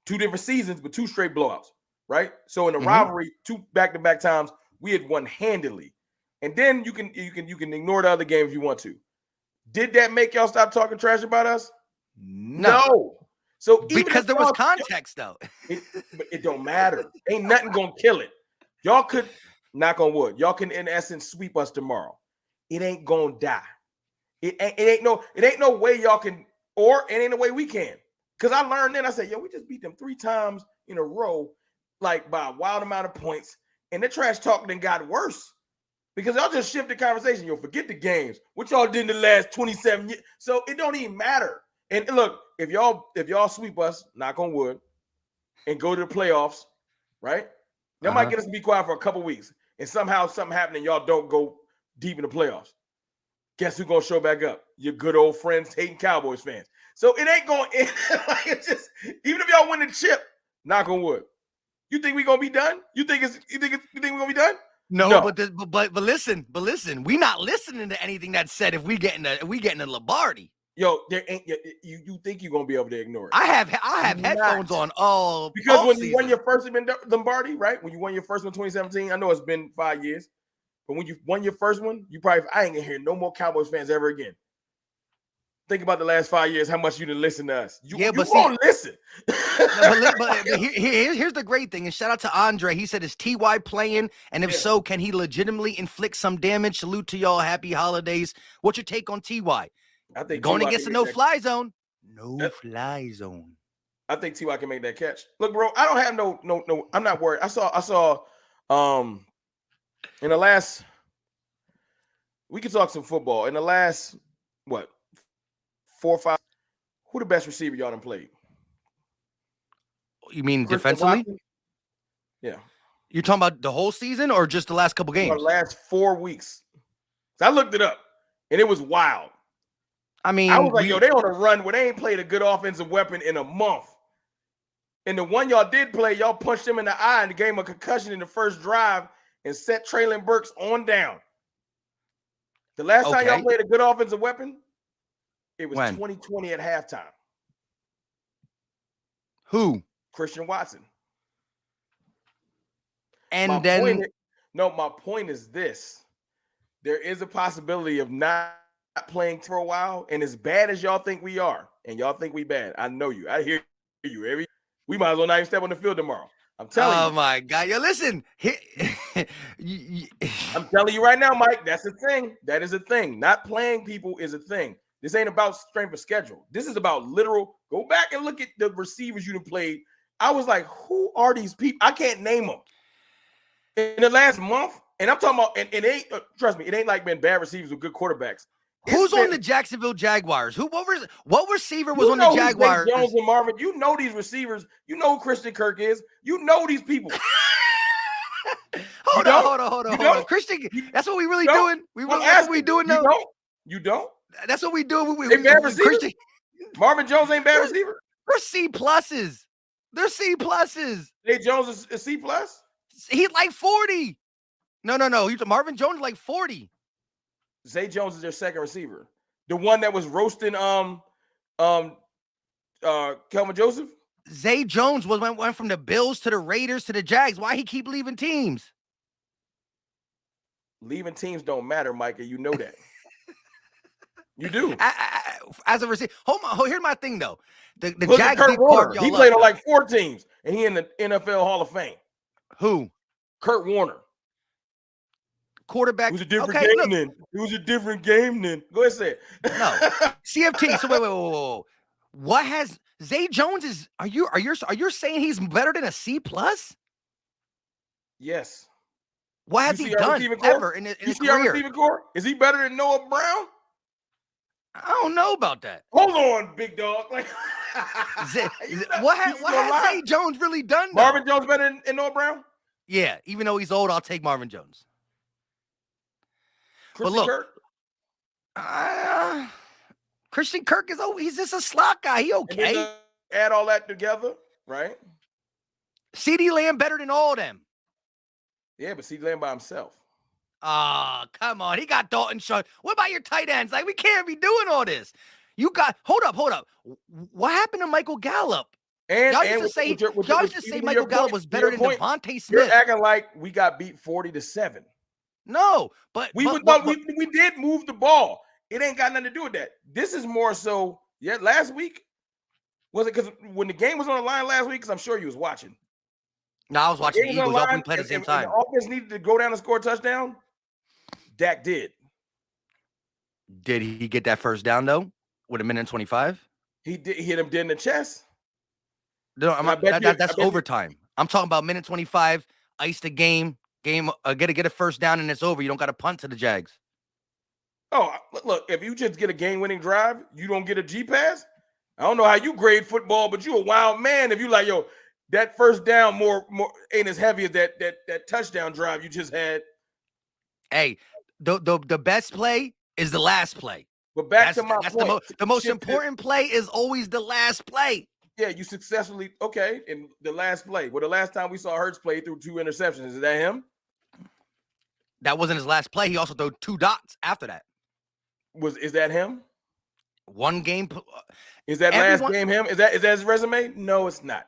2 different seasons, but 2 straight blowouts, right? So in the rivalry, 2 back-to-back times, we had won handily. And then you can ignore the other game if you want to. Did that make y'all stop talking trash about us? No. So because there was context, though. It don't matter. Ain't nothing gonna kill it. Y'all could, knock on wood, y'all can in essence sweep us tomorrow. It ain't gonna die. It ain't no way y'all can, or it ain't no way we can. Because I learned then, I said, we just beat them 3 times in a row, like by a wild amount of points. And the trash talk then got worse. Because y'all just shifted the conversation. You'll forget the games, what y'all did in the last 27 years. So it don't even matter. And look, if y'all sweep us, knock on wood, and go to the playoffs, right? That might get us to be quiet for a couple weeks. And somehow something happened and y'all don't go deep in the playoffs. Guess who's gonna show back up? Your good old friends, hating Cowboys fans. So it ain't going to end. Like, it's just, even if y'all win the chip, knock on wood. You think we gonna be done? You think we're gonna be done? No. But listen, we not listening to anything that's said if we getting the Lombardi. Yo, there ain't you think you're gonna be able to ignore it. I have headphones on all because when season. You won your first Lombardi, right? When you won your first one 2017, I know it's been 5 years, but when you won your first one, I ain't gonna hear no more Cowboys fans ever again. Think about the last 5 years, how much you didn't listen to us. You won't listen. but here's the great thing, and shout out to Andre. He said, is T.Y. playing? And if so, can he legitimately inflict some damage? Salute to y'all. Happy holidays. What's your take on T.Y.? I think going against the no-fly zone. No-fly zone. I think T.Y. can make that catch. Look, bro, I don't have no. I'm not worried. I saw in the last, we can talk some football. In the last, 4 or 5, who the best receiver y'all done played? You mean defensively? Yeah. You're talking about the whole season or just the last couple games? The last 4 weeks. So I looked it up, and it was wild. I mean, I was like, they on a run where they ain't played a good offensive weapon in a month. And the one y'all did play, y'all punched him in the eye and gave him a concussion in the first drive and set Traylon Burks on down. The last time y'all played a good offensive weapon, it was 2020 at halftime. Who? Christian Watson. And my then point is, no, my point is this. There is a possibility of not playing for a while, and as bad as y'all think we are, and y'all think we bad, I know you. I hear you. We might as well not even step on the field tomorrow. I'm telling you. oh my God. Yo, listen. I'm telling you right now, Mike, that's a thing. That is a thing. Not playing people is a thing. This ain't about strength of schedule. This is about literal. Go back and look at the receivers you done played. I was like, who are these people? I can't name them. In the last month, and I'm talking about, and it ain't, trust me, it ain't like been bad receivers with good quarterbacks. Who's on the Jacksonville Jaguars? What receiver was on the Who's Jaguars? Zay Jones and Marvin. You know these receivers. You know who Christian Kirk is. You know these people. Hold on. Christian, that's what we really doing. That's what we doing now. You don't? That's what we do. Bad receiver. Marvin Jones ain't bad receiver. They're C pluses. They're C pluses. Zay Jones is a C plus. He's like 40. No. Marvin Jones is like 40. Zay Jones is their second receiver. The one that was roasting Kelvin Joseph. Zay Jones went from the Bills to the Raiders to the Jags. Why he keep leaving teams? Leaving teams don't matter, Micah. You know that. You do. As a receiver. Hold on. Here's my thing though. The Jags Kurt Warner. He played on like 4 teams, and he in the NFL Hall of Fame. Who? Kurt Warner. Quarterback. It was a different game then. It was a different game then. Go ahead, say it. No. CFT. So wait. What has Zay Jones is? Are you saying he's better than a C plus? Yes. What has he done ever in his career? Receiving core? Is he better than Noah Brown? I don't know about that. Hold on, big dog. Like, what has Zay Jones really done? Though? Marvin Jones better than Noah Brown? Yeah, even though he's old, I'll take Marvin Jones. Christian Kirk? Christian Kirk he's just a slot guy. He okay. Add all that together, right? CeeDee Lamb better than all of them. Yeah, but CeeDee Lamb by himself. Oh, come on. He got Dalton Schultz. What about your tight ends? Like, we can't be doing all this. Hold up. What happened to Michael Gallup? Y'all used to say Michael Gallup was better than Devontae Smith. You're acting like we got beat 40-7. No, but we did move the ball. It ain't got nothing to do with that. This is more so. Yeah, last week was it because when the game was on the line last week? Because I'm sure you was watching. No, I was watching the Eagles. We played at the same time. The offense needed to go down and score a touchdown. Dak did. Did he get that first down though? With 1:25? He did. He hit him dead in the chest. No, that's overtime. I'm talking about 1:25. Ice the game. Get a first down and it's over. You don't got to punt to the Jags. Oh, look, if you just get a game-winning drive, you don't get a G-pass? I don't know how you grade football, but you a wild man if you like, yo, that first down more ain't as heavy as that touchdown drive you just had. Hey, the best play is the last play. But back to my point. The most important play is always the last play. Yeah, you successfully, okay, in the last play. Well, the last time we saw Hurts play through 2 interceptions, is that him? That wasn't his last play. He also threw 2 dots after that. Is that him? One game. Is that last game him? Is that his resume? No, it's not.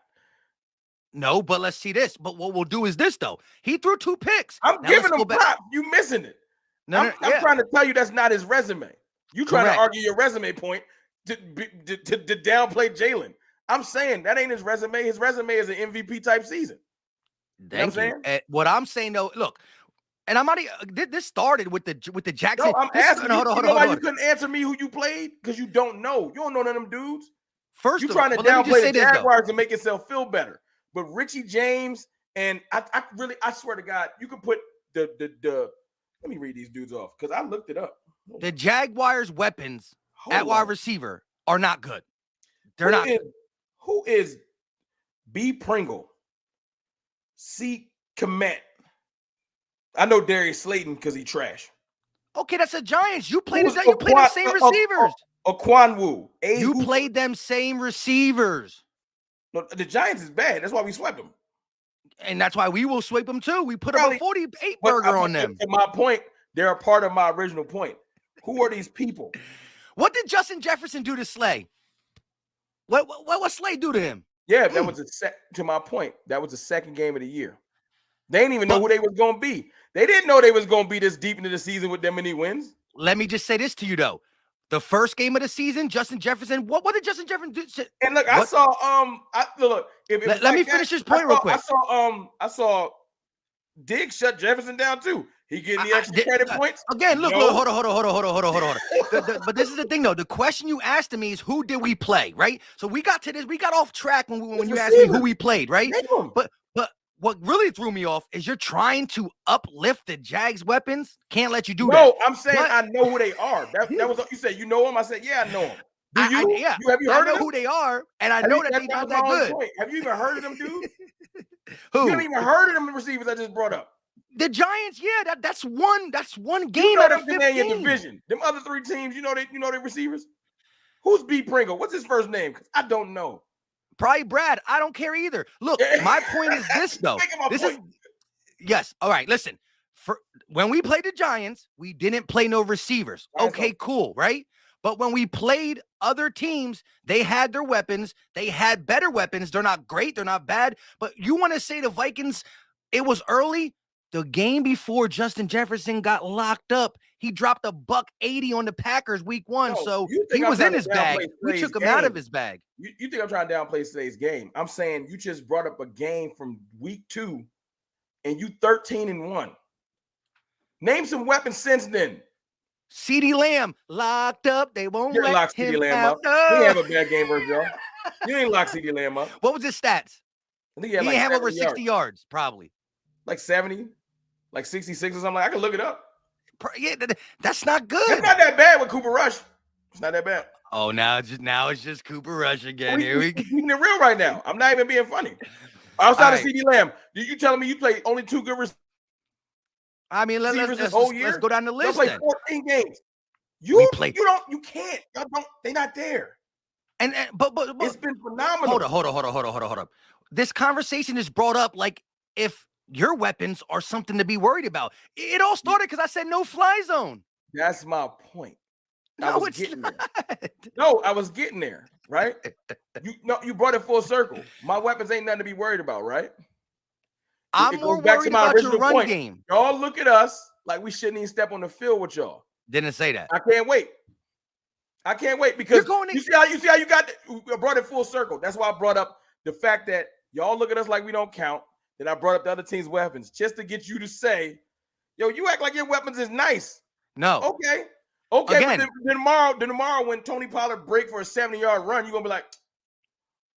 No, but let's see this. But what we'll do is this, though. He threw 2 picks. I'm giving him props. You missing it. I'm trying to tell you that's not his resume. You trying to argue your resume point to downplay Jalen. I'm saying that ain't his resume. His resume is an MVP type season. Thank you. What I'm saying, though, look, and I'm not. This started with the Jackson. No, I'm asking. Hold on. You couldn't answer me who you played because you don't know. You don't know none of them dudes. First, you trying to downplay the Jaguars to make yourself feel better. But Richie James and I swear to God, you can put the. Let me read these dudes off because I looked it up. The Jaguars' weapons at wide receiver are not good. They're not. Who is B. Pringle? C. Komet. I know Darius Slayton because he trash. Okay, that's the Giants. You played the same receivers. Okwanwu. You played them same receivers. No, the Giants is bad. That's why we swept them. And that's why we will sweep them too. We put up a 48 burger on them. To my point, they're a part of my original point. Who are these people? What did Justin Jefferson do to Slay? What Slay do to him? Yeah, that was to my point. That was the second game of the year. They didn't even know who they was going to be. They didn't know they was going to be this deep into the season with them many wins. Let me just say this to you, though. The first game of the season, Justin Jefferson, what did Justin Jefferson do? And look, I saw look. Let me finish this point real quick. I saw Diggs shut Jefferson down too. He getting the extra credit points. Again, look, hold on. But this is the thing, though. The question you asked me is, who did we play, right? So we got off track when you asked me who we played, right? But what really threw me off is you're trying to uplift the Jags weapons. Can't let you do that. No, I'm saying I know who they are. That was you said you know them. I said, yeah, I know them. Do you? Yeah. Have you heard of them? Who they are, and I know that they're not that good. Point. Have you even heard of them, dude? Who? You haven't even heard of them receivers I just brought up. The Giants, yeah, that's one game out of 15. In your division. Them other 3 teams, you know their receivers. Who's B. Pringle? What's his first name? Because I don't know. Probably Brad. I don't care either. Look, my point is this, though. Yes. All right. Listen, when we played the Giants, we didn't play no receivers. Okay, cool, right? But when we played other teams, they had their weapons. They had better weapons. They're not great. They're not bad. But you want to say the Vikings, it was early? The game before Justin Jefferson got locked up, he dropped $180 on the Packers week 1. So he was in his bag. We took him out of his bag. You think I'm trying to downplay today's game? I'm saying you just brought up a game from week 2, and you 13-1. Name some weapons since then. CeeDee Lamb locked up. They won't let lock him CeeDee Lamb out. up. He didn't have a bad game versus y'all. You ain't lock CeeDee Lamb up. What was his stats? I think he didn't have over 60 yards, probably. Like 70, like 66 or something. I can look it up. Yeah, that's not good. It's not that bad with Cooper Rush. It's not that bad. Oh, now it's just Cooper Rush again. Here we go. Keeping it real right now. I'm not even being funny. Outside of CeeDee Lamb, you telling me you play only 2 good receivers? I mean, let's go down the list. They'll play 14 games. You can't. Y'all don't. They're not there. But it's been phenomenal. Hold on. This conversation is brought up like if your weapons are something to be worried about. It all started because I said no fly zone. That's my point. No, I was getting there, right? You brought it full circle. My weapons ain't nothing to be worried about, right? I'm more worried about your run game. Y'all look at us like we shouldn't even step on the field with y'all. Didn't say that. I can't wait because you see how you brought it full circle. That's why I brought up the fact that y'all look at us like we don't count. Then I brought up the other team's weapons just to get you to say, yo, you act like your weapons is nice. No. Okay. Again. But then tomorrow when Tony Pollard break for a 70-yard run, you're going to be like,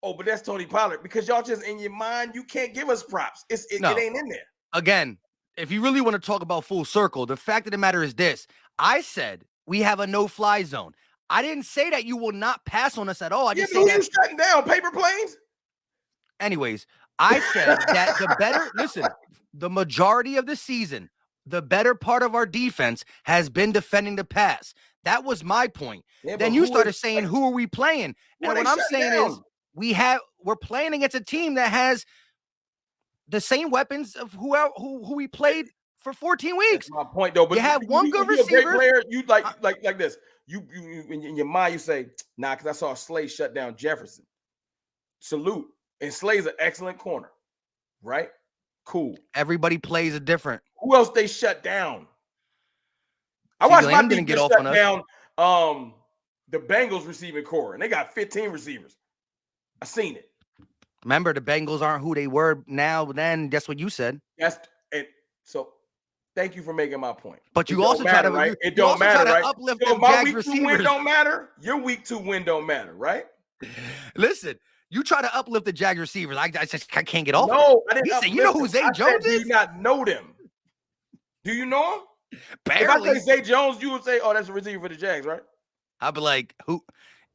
oh, but that's Tony Pollard. Because y'all just, in your mind, you can't give us props. It ain't in there. Again, if you really want to talk about full circle, the fact of the matter is this. I said we have a no-fly zone. I didn't say that you will not pass on us at all. I just said that you shutting down paper planes. Anyways, I said that the majority of the season, the better part of our defense has been defending the pass. That was my point. Yeah, then you started saying, who are we playing? And what I'm saying is we're playing against a team that has the same weapons of who we played for 14 weeks. That's my point, though. But you have one good receiver. A great player, you like this. You in your mind, you say, nah, because I saw Slay shut down Jefferson. Salute. And Slay's an excellent corner, right? Cool. Everybody plays a different. Who else they shut down? I watched my team get shut down the Bengals receiving core, and they got 15 receivers. I seen it. Remember, the Bengals aren't who they were now. Then that's what you said. So thank you for making my point. But you also try to right? It don't matter, right? Uplift so the my Jags week 2 receivers. win don't matter. Your week 2 win don't matter, right? Listen. You try to uplift the Jags receivers. I can't get off. No, I didn't. He said, you know who Zay Jones is? Do you not know them? Do you know him? Barely. If I say Zay Jones, you would say, "Oh, that's a receiver for the Jags, right?" I'd be like, "Who?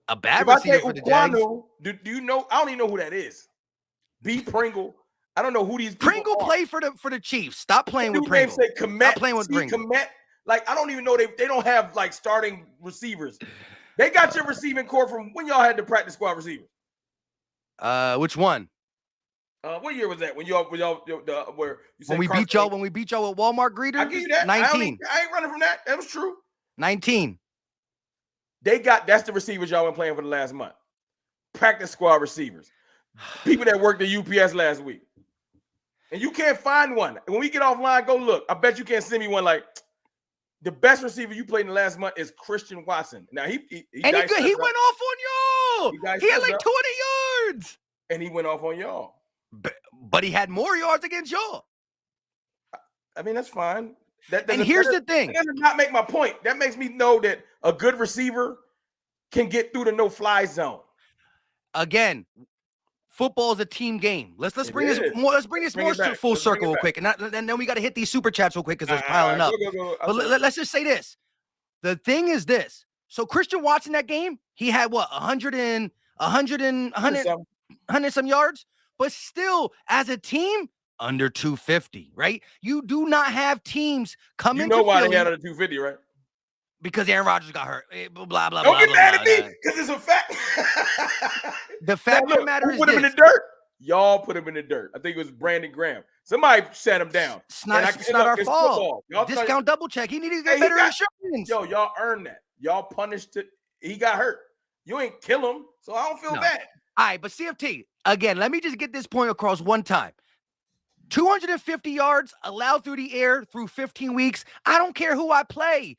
A bad receiver for the Jags?" Do you know? I don't even know who that is. B. Pringle. I don't know who these people Pringle are. play for the Chiefs. Stop playing with Pringle. Say Komet, Stop playing with Pringle. Komet. Like I don't even know they don't have like starting receivers. They got your receiving core from when y'all had the practice squad receivers. Which one? What year was that? When y'all where you said when we beat y'all at Walmart greeters? I give you that. 19. I ain't running from that. That was true. 19. That's the receivers y'all been playing for the last month. Practice squad receivers. People that worked at UPS last week. And you can't find one. When we get offline, go look. I bet you can't send me one like the best receiver you played in the last month is Christian Watson. Now he went off on y'all. He had like 200 yards. And he went off on y'all. But he had more yards against y'all. I mean, that's fine. And here's the thing. That does not make my point. That makes me know that a good receiver can get through the no-fly zone. Again, football is a team game. Let's bring this more full circle real quick. And then we got to hit these super chats real quick because they're piling up. Go. But let's just say this. The thing is this. So Christian Watson that game, he had what, 100 some yards, but still as a team, under 250, right? You do not have teams come into Philly. You know why they had under 250, right? Because Aaron Rodgers got hurt. Blah, blah, blah, Don't get mad at me, blah. because it's a fact. The fact of the matter is who put him in the dirt? Y'all put him in the dirt. I think it was Brandon Graham. Somebody sat him down. It's not our fault. Discount double check. He needed to get better insurance. Yo, y'all earned that. Y'all punished it. He got hurt. You ain't kill him, so I don't feel bad. All right, but CFT, again, let me just get this point across one time. 250 yards allowed through the air through 15 weeks. I don't care who I play.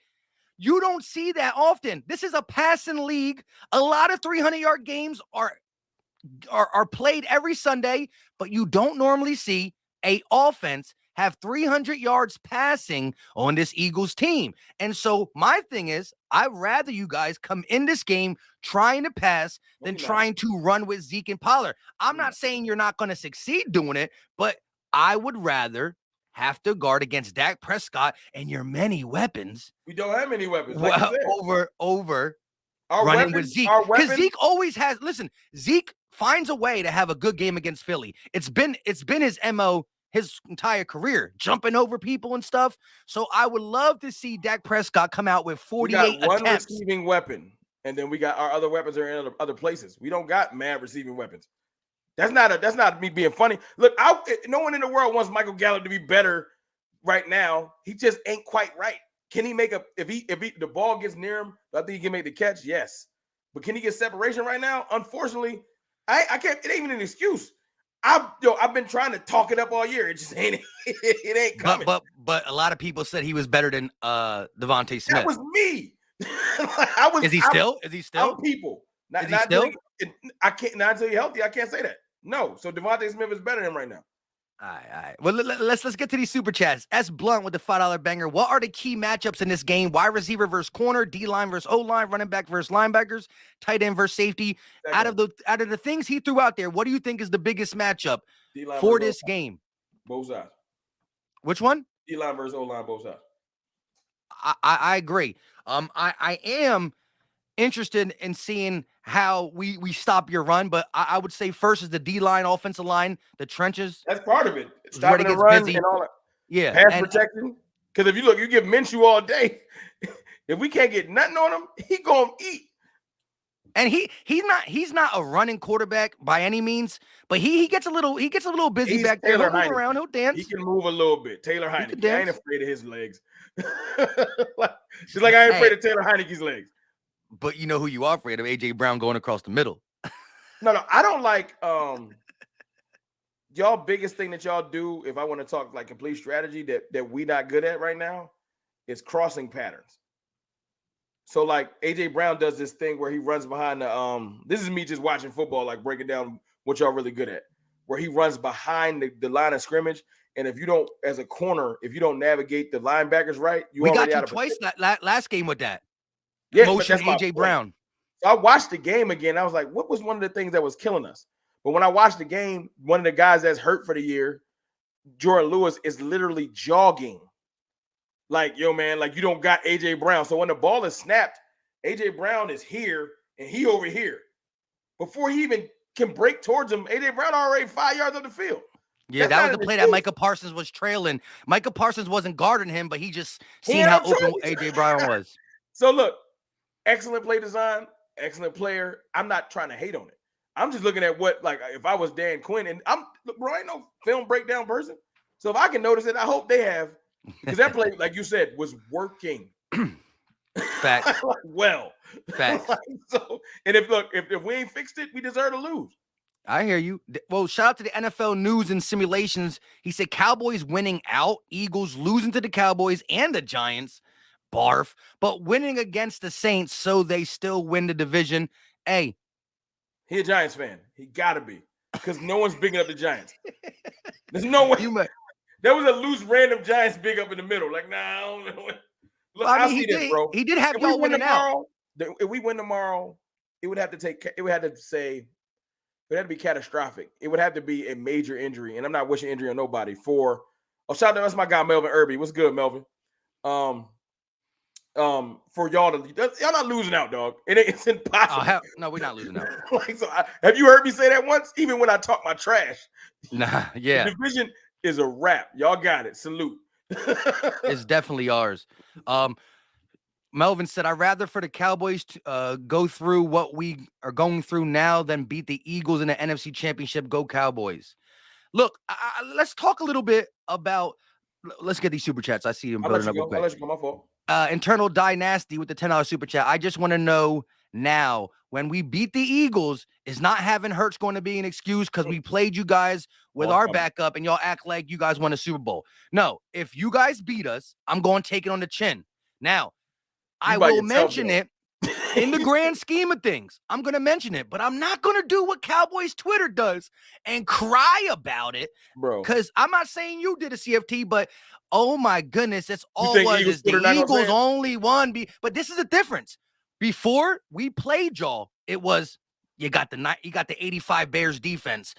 You don't see that often. This is a passing league. A lot of 300-yard games are played every Sunday, but you don't normally see a offense have 300 yards passing on this Eagles team. And so my thing is, I'd rather you guys come in this game trying to pass than trying to run with Zeke and Pollard. I'm not saying you're not going to succeed doing it, but I would rather have to guard against Dak Prescott and your many weapons. We don't have many weapons. Like over running with Zeke. Because Zeke always has, listen, Zeke finds a way to have a good game against Philly. It's been his MO his entire career, jumping over people and stuff. So I would love to see Dak Prescott come out with 48 attempts. We got one receiving weapon, and then we got our other weapons are in other places. We don't got mad receiving weapons. That's not me being funny. Look, no one in the world wants Michael Gallup to be better right now. He just ain't quite right. Can he make if the ball gets near him, I think he can make the catch? Yes. But can he get separation right now? Unfortunately, I can't. It ain't even an excuse. I've been trying to talk it up all year. It just ain't. It ain't coming. But a lot of people said he was better than Devontae Smith. That was me. Is he still? I'm people. Is he still? I can't. Not until you're healthy. I can't say that. No. So Devontae Smith is better than him right now. All right. Well, let's get to these super chats. S Blunt with the $5 banger. What are the key matchups in this game? Wide receiver versus corner, D line versus O line, running back versus linebackers, tight end versus safety. Out of the things he threw out there, what do you think is the biggest matchup for this game? Both sides. Which one? D line versus O line, both sides. I agree. I am interested in seeing how we stop your run, but I would say first is the D-line, offensive line, the trenches. That's part of it. Stopping the run and all that. Yeah. Pass protection. Because if you give Minshew all day. If we can't get nothing on him, he gonna eat. And he's not a running quarterback by any means, but he gets a little busy he's back there. He'll move around, he'll dance. He can move a little bit. Taylor Heineke. I ain't afraid of his legs. Just like I ain't afraid of Taylor Heineke's legs. But you know who you are afraid of? AJ Brown going across the middle. No, I don't like y'all biggest thing that y'all do, if I want to talk like complete strategy that we not good at right now, is crossing patterns. So like AJ Brown does this thing where he runs behind the this is me just watching football, like breaking down what y'all really good at, where he runs behind the line of scrimmage. And if you don't, as a corner, if you don't navigate the linebackers right, we got you twice that last game with that. Yeah, motion AJ Brown. So I watched the game again. I was like, what was one of the things that was killing us? But when I watched the game, one of the guys that's hurt for the year, Jordan Lewis, is literally jogging. Like, yo, man, like you don't got AJ Brown. So when the ball is snapped, AJ Brown is here and he over here. Before he even can break towards him, AJ Brown already 5 yards on the field. Yeah, that was the play that Micah Parsons was trailing. Micah Parsons wasn't guarding him, but he just seen how open AJ Brown was. So look, excellent play design, excellent player. I'm not trying to hate on it. I'm just looking at what, like, if I was Dan Quinn, and bro, I ain't no film breakdown person. So if I can notice it, I hope they have, because that play, like you said, was working. Fact. Well. Fact. So, and if we ain't fixed it, we deserve to lose. I hear you. Well, shout out to the NFL News and Simulations. He said Cowboys winning out, Eagles losing to the Cowboys and the Giants, barf, but winning against the Saints, so they still win the division. Hey, he a Giants fan. He gotta be, because no one's bigging up the Giants. There's no way. There was a loose random Giants big up in the middle. Like, nah, I don't know. Look, well, I mean, see this, bro. He did have y'all winning out. If we win tomorrow, it would have to be catastrophic. It would have to be a major injury, and I'm not wishing injury on nobody. Shout out to that's my guy Melvin Irby. What's good, Melvin? For y'all not losing out, dog. It's impossible. No, we're not losing out. Have you heard me say that once? Even when I talk my trash. Nah, yeah. The division is a wrap. Y'all got it. Salute. It's definitely ours. Melvin said, I'd rather for the Cowboys to go through what we are going through now than beat the Eagles in the NFC Championship. Go Cowboys. Look, let's talk a little bit about, let's get these super chats. I see them building up real quick. I'll let you go, my fault. Internal Dynasty with the $10 super chat. I just want to know now, when we beat the Eagles, is not having Hurts going to be an excuse because we played you guys with our backup and y'all act like you guys won a Super Bowl? No, if you guys beat us, I'm going to take it on the chin. Now, I will mention it in the grand scheme of things. I'm going to mention it, but I'm not going to do what Cowboys Twitter does and cry about it, bro. Because I'm not saying you did a CFT, but oh my goodness, that's all it was. Is the Eagles only won. But this is the difference. Before we played y'all, it was you got the 85 Bears defense.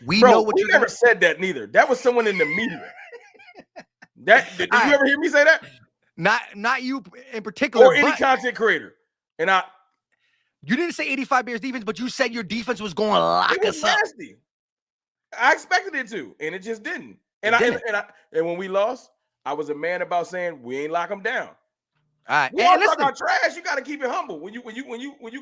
We know what you never said that neither. That was someone in the media. Did you ever hear me say that? Not you in particular, or any content creator. And you didn't say 85 Bears defense, but you said your defense was going to lock us up. Nasty. I expected it to, and it just didn't. And when we lost, I was a man about saying we ain't lock them down. All right, we all talk about trash. You got to keep it humble. When you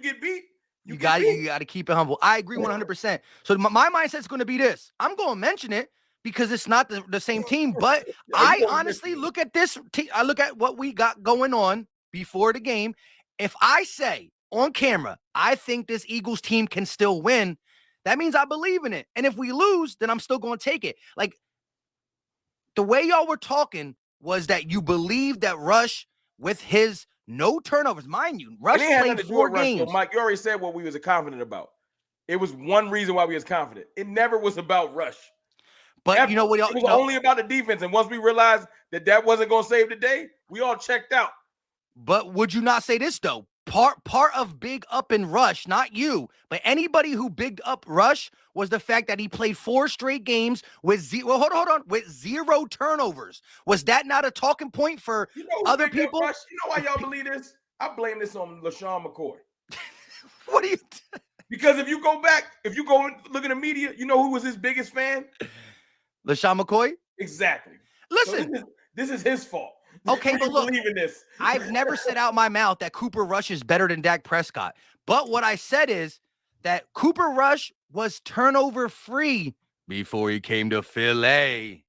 get beat, you got to keep it humble. I agree 100%. So my mindset's going to be this: I'm going to mention it because it's not the same team. But I honestly look at this. I look at what we got going on before the game. If I say on camera, I think this Eagles team can still win, that means I believe in it. And if we lose, then I'm still going to take it. Like, the way y'all were talking was that you believe that Rush, with his no turnovers, mind you, Rush played 4 games. Mike, you already said what we was confident about. It was one reason why we was confident. It never was about Rush. But you know what? It was only about the defense. And once we realized that wasn't going to save the day, we all checked out. But would you not say this, though? Part of big up in Rush, not you, but anybody who bigged up Rush was the fact that he played 4 straight games with zero. Hold on, with 0 turnovers. Was that not a talking point for other people? Rush? You know why y'all believe this? I blame this on LaShawn McCoy. What do you? Because if you go and look at the media, you know who was his biggest fan? LaShawn McCoy. Exactly. Listen, so this is his fault. Okay, but look, believe in this. I've never said out my mouth that Cooper Rush is better than Dak Prescott. But what I said is that Cooper Rush was turnover free before he came to Philly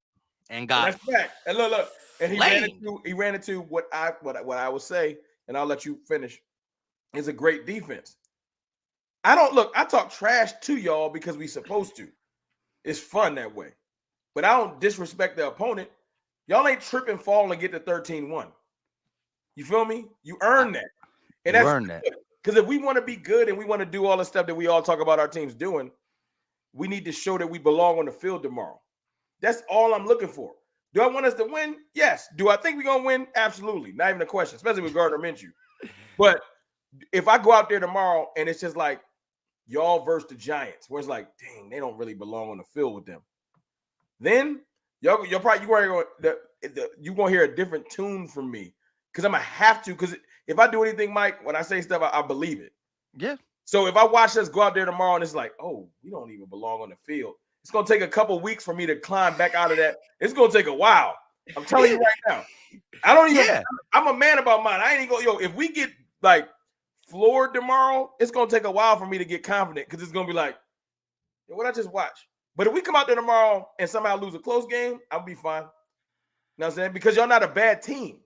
and got. That's fact. And look, and he ran into what I would say, and I'll let you finish. Is a great defense. I talk trash to y'all because we supposed to. It's fun that way, but I don't disrespect the opponent. Y'all ain't trip and fall and get to 13-1. You feel me? You earn that. And that's earn that. Because if we want to be good and we want to do all the stuff that we all talk about our teams doing, we need to show that we belong on the field tomorrow. That's all I'm looking for. Do I want us to win? Yes. Do I think we're going to win? Absolutely. Not even a question, especially with Gardner Minshew. But if I go out there tomorrow and it's just like y'all versus the Giants, where it's like, dang, they don't really belong on the field with them, then you're going to hear a different tune from me because I'm going to have to. Because if I do anything, Mike, when I say stuff, I believe it. Yeah. So if I watch us go out there tomorrow and it's like, oh, we don't even belong on the field, it's going to take a couple weeks for me to climb back out of that. It's going to take a while. I'm telling you right now. I don't even. Yeah. I'm a man about mine. I ain't even go. If we get like floored tomorrow, it's going to take a while for me to get confident because it's going to be like, what I just watched. But if we come out there tomorrow and somehow lose a close game, I'll be fine. You know what I'm saying? Because y'all not a bad team.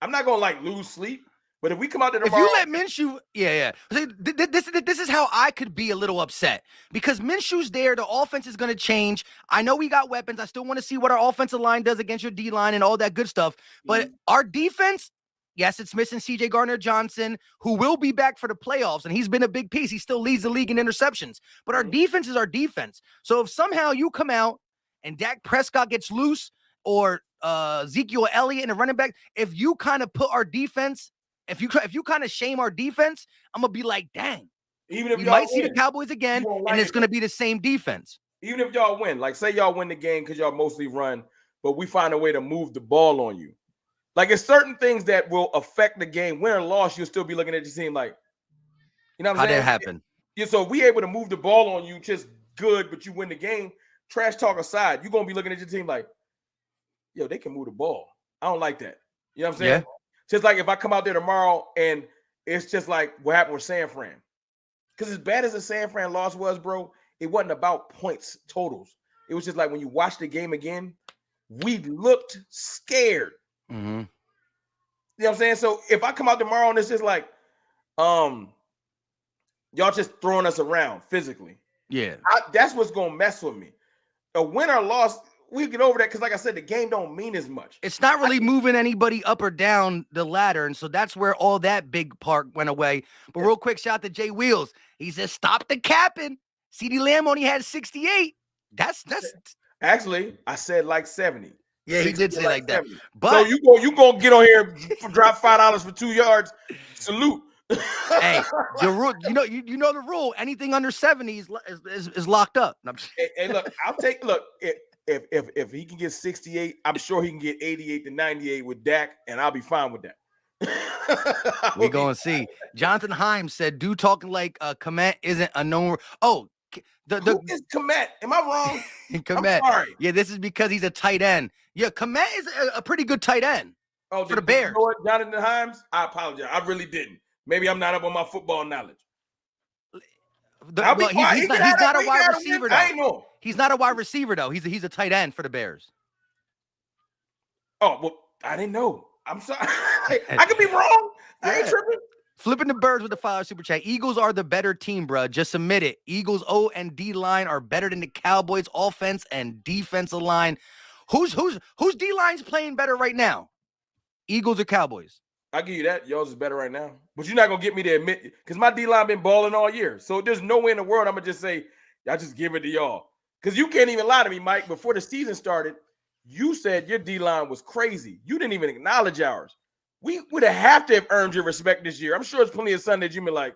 I'm not going to like lose sleep. But if we come out there If tomorrow, you let Minshew, yeah. See, this is how I could be a little upset because Minshew's there. The offense is going to change. I know we got weapons. I still want to see what our offensive line does against your D line and all that good stuff. But our defense, yes, it's missing C.J. Gardner Johnson, who will be back for the playoffs, and he's been a big piece. He still leads the league in interceptions. But our defense is our defense. So if somehow you come out and Dak Prescott gets loose or Ezekiel Elliott and a running back, if you kind of put our defense, if you kind of shame our defense, I'm gonna be like, dang. even if We y'all might see the win, Cowboys again, you won't and like it's it. gonna be the same defense. Even if y'all win, like say y'all win the game because y'all mostly run, but we find a way to move the ball on you. Like it's certain things that will affect the game. Win or loss, you'll still be looking at your team like, you know what I'm How'd saying? that happen? Yeah, so if we able to move the ball on you just good, but you win the game, trash talk aside, you're gonna be looking at your team like, yo, they can move the ball. I don't like that. You know what I'm saying? Yeah. Just like if I come out there tomorrow and it's just like what happened with San Fran. Because as bad as the San Fran loss was, bro, it wasn't about points totals. It was just like when you watch the game again, we looked scared. Mm-hmm. You know what I'm saying? So if I come out tomorrow and it's just like, y'all just throwing us around physically. Yeah. That's what's gonna mess with me. A win or loss, we get over that because, like I said, the game don't mean as much. It's not really moving anybody up or down the ladder, and so that's where all that big part went away. But real quick, shout out to Jay Wheels. He says, "Stop the capping." CeeDee Lamb only had 68. That's Actually, I said like 70. yeah, he did say like that. 70. But so you gonna get on here, drop $5 for 2 yards, salute. hey, the rule, you know the rule. Anything under 70 is locked up. Hey, look, I'll take look. If he can get 68, I'm sure he can get 88 to 98 with Dak, and I'll be fine with that. We gonna see. Jonathan Himes said, "Dude talking like Komet isn't a known." Oh, who is Komet? Am I wrong? Komet. I'm sorry. Yeah, this is because he's a tight end. Yeah, Komet is a pretty good tight end. Oh, for the Bears. You know what, Jonathan Himes? I apologize. I really didn't. Maybe I'm not up on my football knowledge. He's not a wide receiver though. I ain't know. He's not a wide receiver though. He's a tight end for the Bears. Oh well, I didn't know. I'm sorry. I could be wrong. I ain't tripping. Flipping the birds with the $5 super chat. Eagles are the better team, bro. Just admit it. Eagles O and D line are better than the Cowboys offense and defensive line. Whose D line's playing better right now? Eagles or Cowboys? I'll give you that. Yours is better right now. But you're not going to get me to admit, because my D-line been balling all year. So there's no way in the world I'm going to just say, y'all just give it to y'all. Because you can't even lie to me, Mike. Before the season started, you said your D-line was crazy. You didn't even acknowledge ours. We would have to have earned your respect this year. I'm sure there's plenty of Sundays you've been like,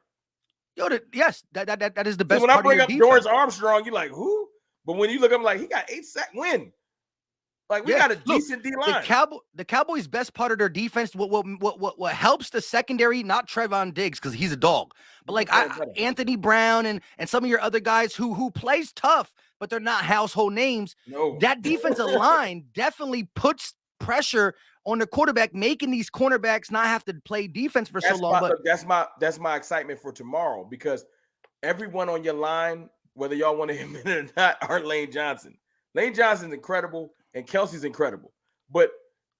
yo, yes, that is the best when part I bring of up your George defense. Armstrong, you're like, who? But when you look up, like, he got 8 sack win. Like, we got a decent D-line. The Cowboys' best part of their defense, what helps the secondary, not Trevon Diggs, because he's a dog, but like Anthony Brown and some of your other guys who plays tough, but they're not household names. No. That defensive line definitely puts pressure on the quarterback, making these cornerbacks not have to play defense for so long. But that's my excitement for tomorrow, because everyone on your line, whether y'all want to admit it or not, are Lane Johnson. Lane Johnson's incredible. And Kelsey's incredible. But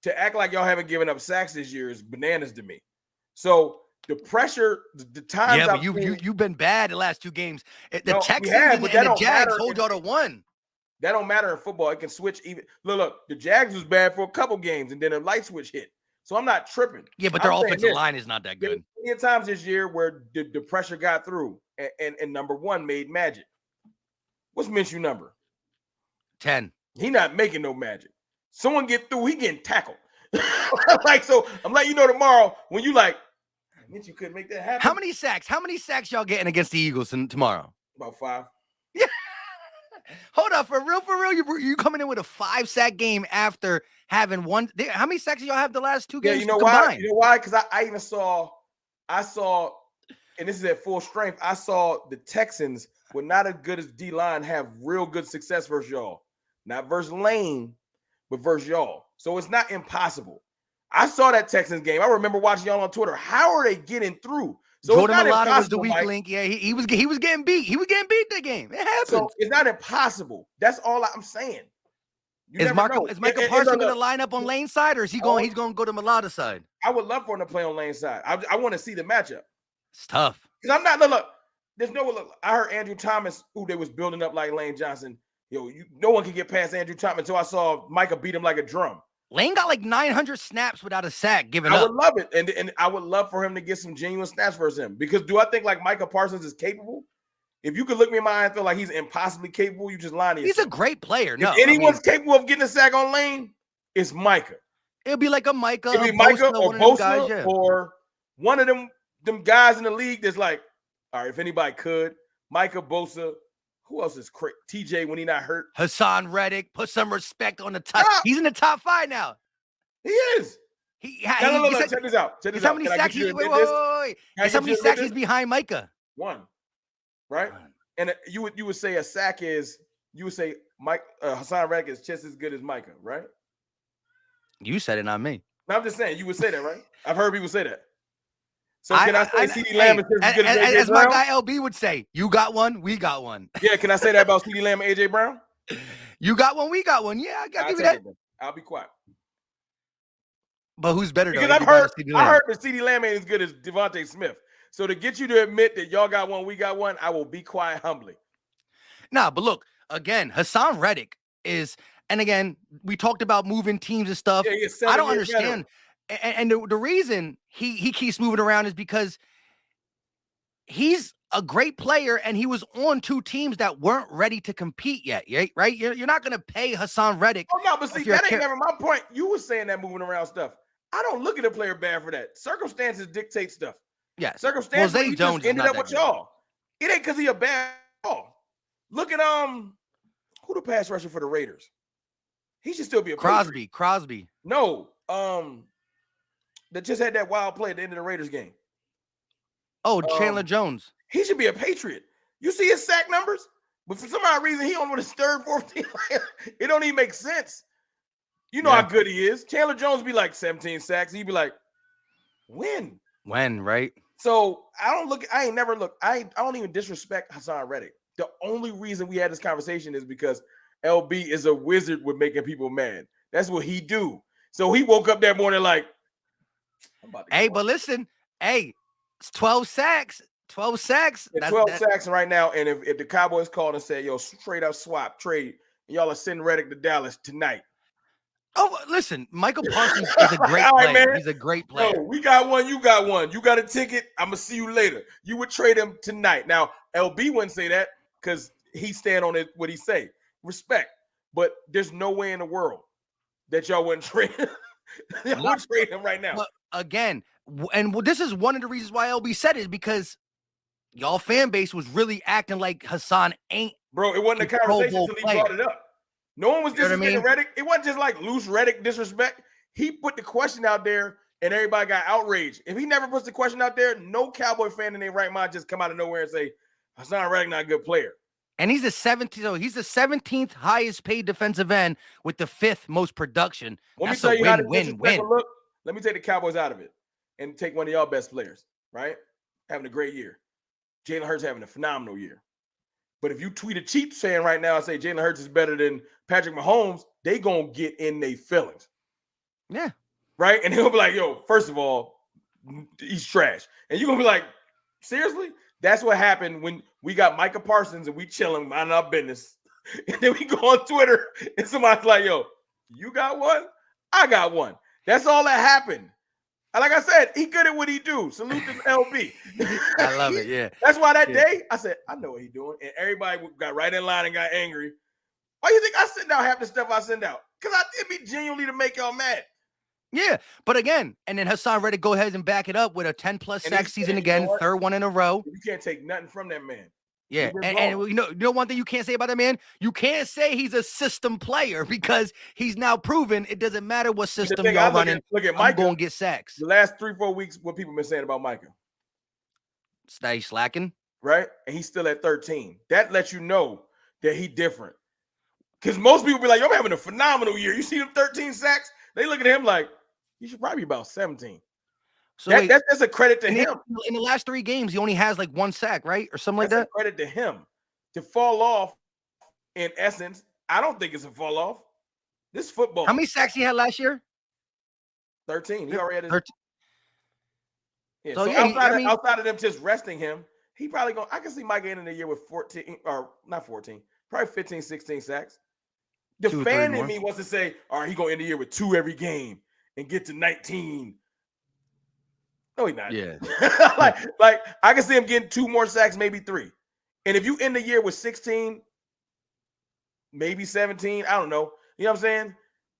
to act like y'all haven't given up sacks this year is bananas to me. So the pressure, the times. Yeah, but you've been bad the last 2 games. The Texans and the Jags hold y'all to 1. That don't matter in football. It can switch even. Look, the Jags was bad for a couple games, and then a light switch hit. So I'm not tripping. Yeah, but their offensive line is not that good. There were times this year where the pressure got through, and number 1 made magic. What's Minshew number? 10. He not making no magic. Someone get through, he getting tackled. Like, so I'm letting you know tomorrow when you like, you couldn't make that happen. How many sacks y'all getting against the Eagles tomorrow? About 5. Yeah. Hold up, for real, you coming in with a 5-sack game after having 1. How many sacks do y'all have the last 2 games? Yeah, you know combined? why? You know why? Because I even saw, and this is at full strength, I saw the Texans were not as good as D-line have real good success versus y'all. Not versus Lane, but versus y'all. So it's not impossible. I saw that Texans game. I remember watching y'all on Twitter. How are they getting through? So Jordan Mailata was the weak link. Yeah, he was getting beat. He was getting beat that game. It happens. So it's not impossible. That's all I'm saying. Is Micah Parsons going to line up on Lane's side, or is he going? He's going to go to Mailata's side. I would love for him to play on Lane's side. I want to see the matchup. It's tough. Because I'm not look. There's no look. I heard Andrew Thomas, who they was building up like Lane Johnson. No one can get past Andrew Thomas until I saw Micah beat him like a drum. Lane got like 900 snaps without a sack given up. I would love it, and I would love for him to get some genuine snaps versus him. Because do I think like Micah Parsons is capable? If you could look me in my eye and feel like he's impossibly capable, you just lying to yourself. He's a great player. No, if anyone's capable of getting a sack on Lane, it's Micah. It'll be like a Micah, It'll be Micah or Bosa or one of them guys in the league that's like, all right, if anybody could, Micah, Bosa. Who else is crazy? TJ when he not hurt. Hassan Reddick. Put some respect on the top. He's in the top 5 now. He is. Check this out. Check this out. How many sacks? Wait. Guess how many sacks he's behind Micah? 1. Right? And you would say a sack is, you would say Hassan Reddick is just as good as Micah, right? You said it, not me. No, I'm just saying, you would say that, right? I've heard people say that. So can I say CeeDee Lamb is just as good as AJ as Brown? my guy LB would say, you got one, we got one. Yeah, can I say that about CeeDee Lamb and AJ Brown? You got one, we got one. Yeah, I got to give you that. I'll be quiet. But who's better? Because I heard that CeeDee Lamb ain't as good as Devontae Smith. So to get you to admit that y'all got one, we got one, I will be quiet humbly. Nah, but look, again, Hassan Reddick is, and again, we talked about moving teams and stuff. Yeah, I don't understand. And the reason he keeps moving around is because he's a great player and he was on 2 teams that weren't ready to compete yet, right? You're not going to pay Hassan Reddick. Oh, no, but see, that ain't never my point. You were saying that moving around stuff. I don't look at a player bad for that. Circumstances dictate stuff. Yeah. Circumstances Jones ended up with y'all. It ain't because he a bad ball. Look at who the pass rusher for the Raiders. He should still be a Crosby. No, that just had that wild play at the end of the Raiders game. Oh, Chandler Jones. He should be a Patriot. You see his sack numbers, but for some odd reason he on with his 3rd, 4th team. It don't even make sense. You know how good he is. Chandler Jones be like 17 sacks. He'd be like, when, right? So I don't even disrespect Hassan Reddick. The only reason we had this conversation is because LB is a wizard with making people mad. That's what he do. So he woke up that morning like, but listen, it's 12 sacks. 12 sacks. Yeah, 12 sacks right now. And if the Cowboys called and said, yo, straight up swap, trade, y'all are sending Reddick to Dallas tonight. Oh, listen, Michael Parsons is a great player. Man. He's a great player. No, we got one. You got one. You got a ticket. I'm going to see you later. You would trade him tonight. Now, LB wouldn't say that because he stand on it, what he say. Respect. But there's no way in the world that y'all wouldn't trade him. Y'all would trade him right now. But again, and this is one of the reasons why LB said it, is because y'all fan base was really acting like Hassan ain't. Bro, it wasn't a conversation until he brought it up. No one was disrespecting Reddick. It wasn't just like loose Reddick disrespect. He put the question out there and everybody got outraged. If he never puts the question out there, no Cowboy fan in their right mind just come out of nowhere and say, Hassan Reddick not a good player. And he's the 17th. So he's the 17th highest paid defensive end with the 5th most production. Let me tell you how to win. Look, let me take the Cowboys out of it and take one of y'all best players, right? Having a great year. Jalen Hurts having a phenomenal year. But if you tweet a cheap fan right now and say Jalen Hurts is better than Patrick Mahomes, they gonna get in their feelings. Yeah. Right? And he'll be like, yo, first of all, he's trash. And you're gonna be like, seriously? That's what happened when we got Micah Parsons and we chilling, minding our business. And then we go on Twitter and somebody's like, yo, you got one? I got one. That's all that happened. And like I said, he good at what he do. Salute to LB. I love it, yeah. That's why that day, I said, I know what he's doing. And everybody got right in line and got angry. Why you think I send out half the stuff I send out? Because I did me genuinely to make y'all mad. Yeah, but again, and then Hassan Reddick go ahead and back it up with a 10+ sack season again, 3rd one in a row. You can't take nothing from that man. Yeah, and you know one thing you can't say about that man? You can't say he's a system player because he's now proven it doesn't matter what system y'all running. Look at Micah. I'm going to get sacks. The last 3-4 weeks, what people been saying about Micah? That he's slacking. Right? And he's still at 13. That lets you know that he different. Because most people be like, yo, I'm having a phenomenal year. You see them 13 sacks? They look at him like, he should probably be about 17. So that's a credit to him. In the last 3 games, he only has like 1 sack, right? Or something like that. A credit to him. To fall off, in essence, I don't think it's a fall off. This football. How many sacks he had last year? 13. He already had 13. Yeah. So So yeah, outside of them just resting him, he probably going. I can see Mike ending the year with 14 or not 14, probably 15, 16 sacks. The 2 or 3 fan in more. me wants to say, all right, he going to end the year with 2 every game and get to 19. No, he's not. Yeah. like I can see him getting 2 more sacks, maybe 3. And if you end the year with 16, maybe 17, I don't know. You know what I'm saying?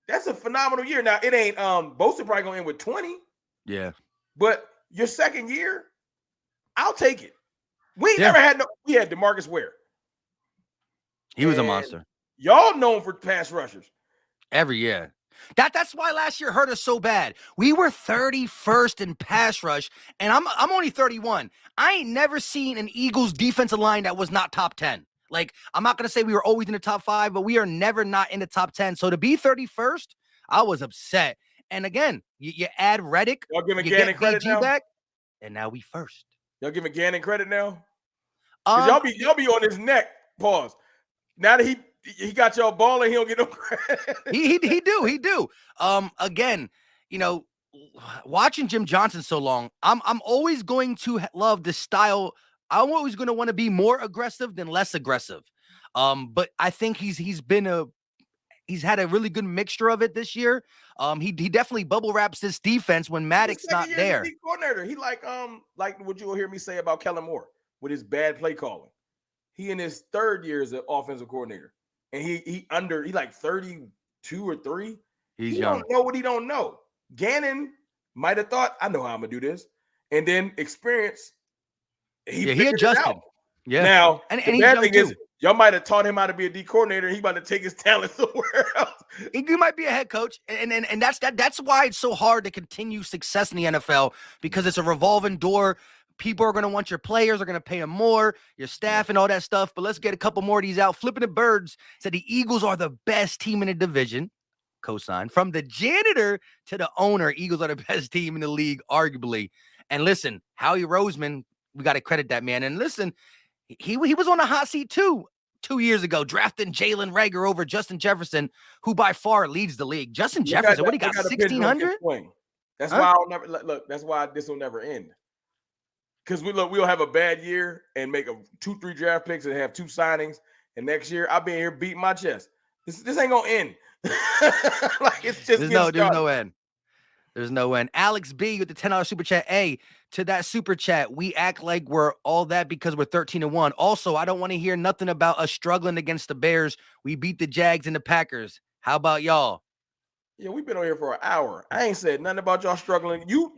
That's a phenomenal year. Now it ain't Bosa probably gonna end with 20, Yeah. but your second year, I'll take it. We Yeah. never had we had DeMarcus Ware. He was a monster. Y'all known for pass rushers. Every year. That's why last year hurt us so bad. We were 31st in pass rush, and I'm only 31. I ain't never seen an Eagles defensive line that was not top 10. Like, I'm not gonna say we were always in the top 5, but we are never not in the top 10. So to be 31st, I was upset. And again, you add Reddick, Y'all giving you Gannon get credit BG now? back, and now we first. Y'all giving Gannon credit now? Because y'all be on his neck. Pause. Now that he got y'all balling, he don't get no credit. He do. Again, you know, watching Jim Johnson so long, I'm always going to love the style. I'm always going to want to be more aggressive than less aggressive. But I think he's had a really good mixture of it this year. He definitely bubble wraps this defense when Maddox not there. Coordinator. He like what you will hear me say about Kellen Moore with his bad play calling. He in his 3rd year as an offensive coordinator, and he like 32 or 3. He's he young. Don't know what he don't know. Gannon might have thought, I know how I'm gonna do this, and then experience. He adjusted. It out. Yeah. Now, and the bad thing is, y'all might have taught him how to be a D coordinator. And he about to take his talent somewhere else. He might be a head coach, and that's why it's so hard to continue success in the NFL, because it's a revolving door. People are going to want your players, are going to pay them more, your staff and all that stuff. But let's get a couple more of these out. Flipping the Birds said the Eagles are the best team in the division. Cosign. From the janitor to the owner, Eagles are the best team in the league, arguably. And listen, Howie Roseman, we got to credit that man. And listen, he was on a hot seat too 2 years ago, drafting Jalen Reagor over Justin Jefferson, who by far leads the league. Justin Jefferson, what he got, 1,600? That's why I'll never look. That's why this will never end. Because we'll have a bad year and make 2-3 draft picks and have 2 signings, and next year I'll be here beating my chest. This ain't gonna end. Like it's just there's no end. There's no end. Alex B with the $10 super chat. Hey, to that super chat, we act like we're all that because we're 13-1. Also, I don't want to hear nothing about us struggling against the Bears. We beat the Jags and the Packers. How about y'all? Yeah, we've been on here for an hour. I ain't said nothing about y'all struggling. You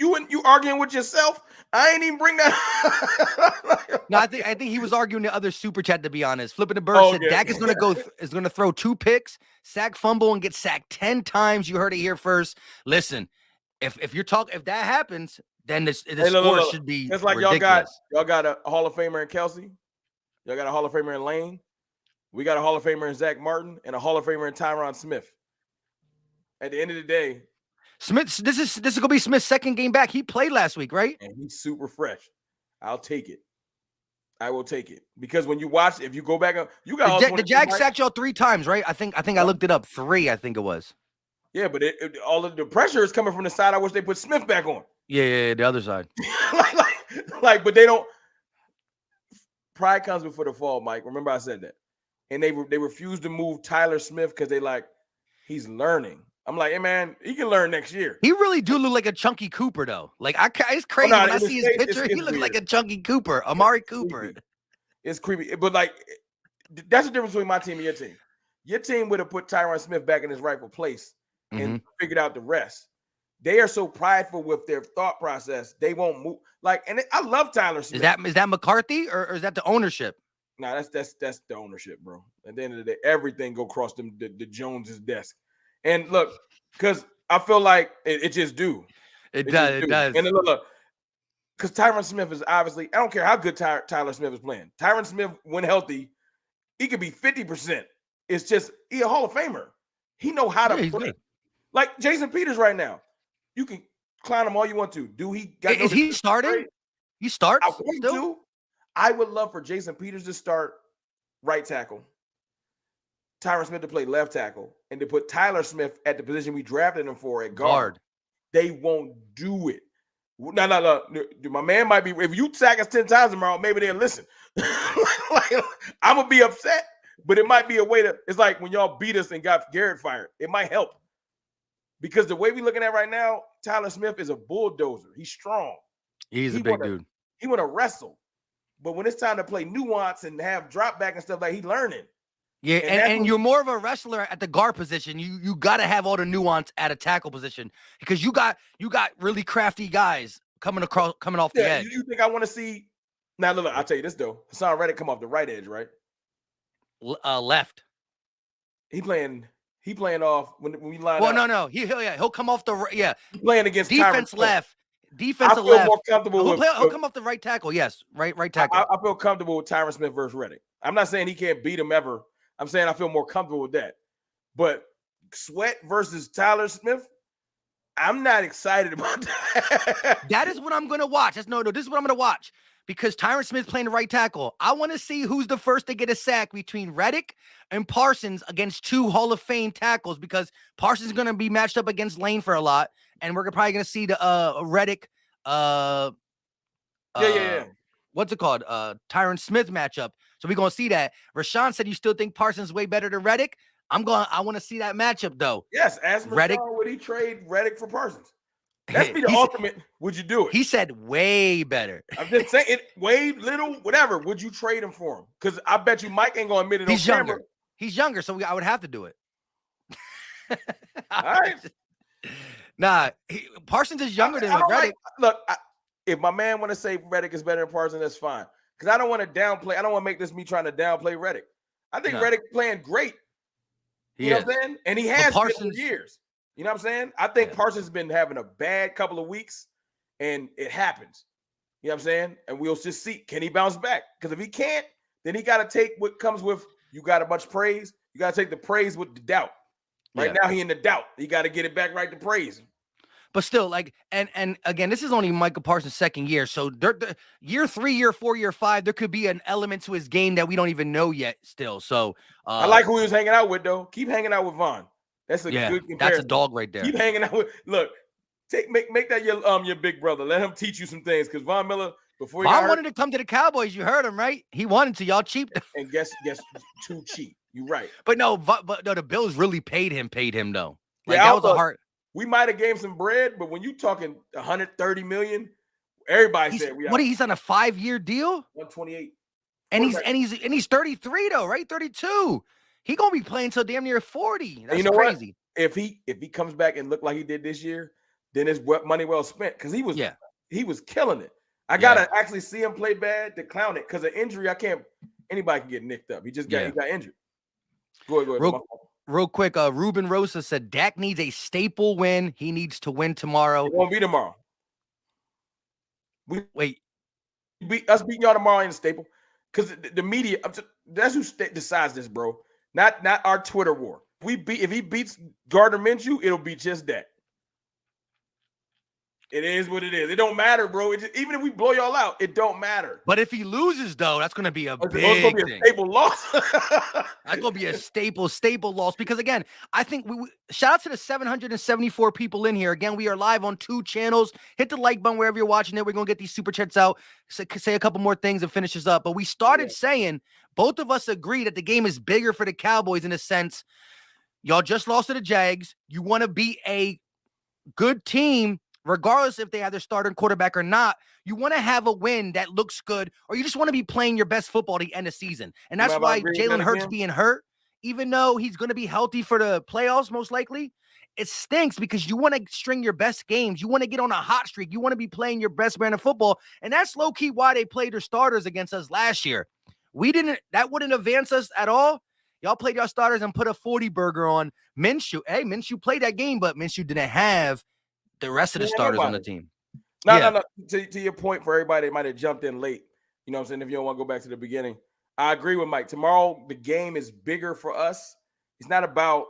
arguing with yourself. I ain't even bring that. No, I think he was arguing the other super chat, to be honest. Flipping the Bird said Dak is gonna throw 2 picks, sack, fumble, and get sacked 10 times. You heard it here first. Listen, if that happens, then the score should be it's like ridiculous. y'all got a Hall of Famer in Kelsey. Y'all got a Hall of Famer in Lane. We got a Hall of Famer in Zach Martin and a Hall of Famer in Tyron Smith. At the end of the day, Smith, this is gonna be Smith's 2nd game back. He played last week, right? And he's super fresh. I'll take it. I will take it, because when you watch, if you go back up, you got the Jags sacked y'all 3 times, right? I think I looked it up. 3, I think it was. Yeah, but all of the pressure is coming from the side I wish they put Smith back on. Yeah, the other side. But they don't. Pride comes before the fall, Mike. Remember I said that, and they refused to move Tyler Smith because they he's learning. I'm like, hey man, he can learn next year. He really do look like a Chunky Cooper though. Like it's crazy when I see his picture. He looks like a Chunky Cooper, Amari Cooper. It's creepy, but that's the difference between my team and your team. Your team would have put Tyron Smith back in his rightful place and figured out the rest. They are so prideful with their thought process, they won't move. And I love Tyler Smith. Is that McCarthy or is that the ownership? No, that's the ownership, bro. At the end of the day, everything go across the Joneses' desk. And look, because I feel like it just do. It does. And look, because Tyron Smith is obviously, I don't care how good Tyler Smith is playing. Tyron Smith, when healthy, he could be 50%. It's just, he a Hall of Famer. He know how to play. Like Jason Peters right now. You can clown him all you want to. Is he starting? He starts? I want to. I would love for Jason Peters to start right tackle, Tyron Smith to play left tackle, and to put Tyler Smith at the position we drafted him for at guard. They won't do it. No. My man might be. If you sack us 10 times tomorrow, maybe they'll listen. Like, I'm gonna be upset, but it might be a way to. It's like when y'all beat us and got Garrett fired. It might help because the way we're looking at right now, Tyler Smith is a bulldozer. He's strong. He's a big dude. He want to wrestle, but when it's time to play nuance and have drop back and stuff, like he's learning. Yeah, and you're more of a wrestler at the guard position. You got to have all the nuance at a tackle position because you got really crafty guys coming off the edge. You think I want to see? Now look, I'll tell you this though. Hassan Reddick come off the right edge, right? Left. He playing off when we line up. Well, no. He'll come off the right. Yeah, he's playing against defense left. Defensive I feel left. more comfortable He'll come off the right tackle. Yes, right tackle. I feel comfortable with Tyron Smith versus Reddick. I'm not saying he can't beat him ever. I'm saying I feel more comfortable with that. But Sweat versus Tyler Smith, I'm not excited about that. That is what I'm going to watch. This is what I'm going to watch because Tyron Smith playing the right tackle. I want to see who's the first to get a sack between Reddick and Parsons against two Hall of Fame tackles because Parsons is going to be matched up against Lane for a lot, and we're probably going to see the Reddick. What's it called? Tyron Smith matchup. So we're gonna see that. Rashawn said you still think Parsons is way better than Reddick. I want to see that matchup though. Yes, ask Reddick. Would he trade Reddick for Parsons? That's be the ultimate. Would you do it? He said way better. I'm just saying it, way little, whatever. Would you trade him for him? Because I bet you Mike ain't gonna admit it. He's younger. He's younger, so I would have to do it. All right. Nah, Parsons is younger than Reddick. If my man want to say Reddick is better than Parsons, that's fine. Because I don't want to downplay. I don't want to make this me trying to downplay Reddick. I think Reddick playing great. You know what I'm saying? And he has been for years. You know what I'm saying? I think Parsons has been having a bad couple of weeks, and it happens. You know what I'm saying? And we'll just see, can he bounce back? Because if he can't, then he got to take what comes with, you got a bunch of praise. You got to take the praise with the doubt. Right now, he in the doubt. He got to get it back right to praise. But still, like, and again, this is only Micah Parsons' second year. So year 3, year 4, year 5, there could be an element to his game that we don't even know yet still. So I like who he was hanging out with, though. Keep hanging out with Vaughn. That's a good comparison. That's a dog right there. Keep hanging out with, look, make that your big brother. Let him teach you some things. Because Von Miller, before he Vaughn wanted to come to the Cowboys. You heard him, right? He wanted to. Y'all cheap. And guess too cheap. You're right. But no, the Bills really paid him though. Like that was a hard. We might have gave him some bread, but when you talking 130 million, everybody said he's on a 5-year deal? 128. And he's 33 though, right? 32. He gonna be playing till damn near 40. That's crazy. What? If he comes back and look like he did this year, then it's money well spent because he was killing it. I gotta actually see him play bad to clown it because of injury. Anybody can get nicked up. He got injured. Go ahead. Real quick, Ruben Rosa said Dak needs a staple win. He needs to win tomorrow. It won't be tomorrow. Wait. Us beating y'all tomorrow ain't a staple. Because the media, that's who decides this, bro. Not our Twitter war. If he beats Gardner Minshew, it'll be just that. It is what it is. It don't matter, bro. Even if we blow y'all out, it don't matter. But if he loses, though, that's going to be a big thing. A staple loss. That's going to be a staple loss. Because, again, I think shout out to the 774 people in here. Again, we are live on 2 channels. Hit the like button wherever you're watching it. We're going to get these super chats out, say a couple more things and finish this up. But we started saying, both of us agree that the game is bigger for the Cowboys in a sense. Y'all just lost to the Jags. You want to be a good team, regardless if they have their starting quarterback or not. You want to have a win that looks good, or you just want to be playing your best football to end the season. And that's why Jalen Hurts being hurt, even though he's going to be healthy for the playoffs, most likely, it stinks because you want to string your best games. You want to get on a hot streak. You want to be playing your best brand of football. And that's low-key why they played their starters against us last year. That wouldn't advance us at all. Y'all played your starters and put a 40 burger on Minshew. Hey, Minshew played that game, but Minshew didn't have the rest of the starters on the team. No. To your point, for everybody that might have jumped in late, you know what I'm saying? If you don't want to go back to the beginning, I agree with Mike. Tomorrow, the game is bigger for us. It's not about,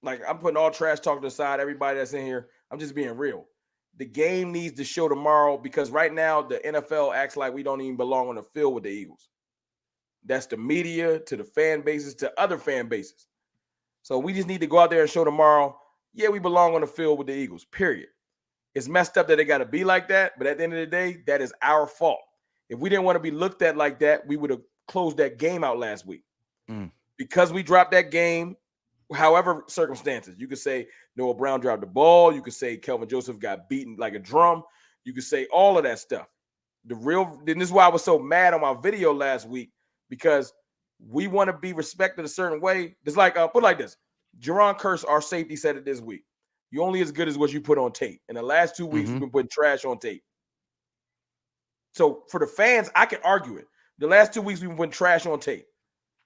like, I'm putting all trash talk to the side, everybody that's in here. I'm just being real. The game needs to show tomorrow because right now the NFL acts like we don't even belong on the field with the Eagles. That's the media to the fan bases to other fan bases. So we just need to go out there and show tomorrow, yeah, we belong on the field with the Eagles, period. It's messed up that it got to be like that. But at the end of the day, that is our fault. If we didn't want to be looked at like that, we would have closed that game out last week. Because we dropped that game, however circumstances. You could say Noah Brown dropped the ball. You could say Kelvin Joseph got beaten like a drum. You could say all of that stuff. Then this is why I was so mad on my video last week, because we want to be respected a certain way. It's like, put it like this. Jerron Kearse, our safety, said it this week. You're only as good as what you put on tape. In the last 2 weeks, we've been putting trash on tape. So for the fans, I can argue it. The last 2 weeks, we've been putting trash on tape.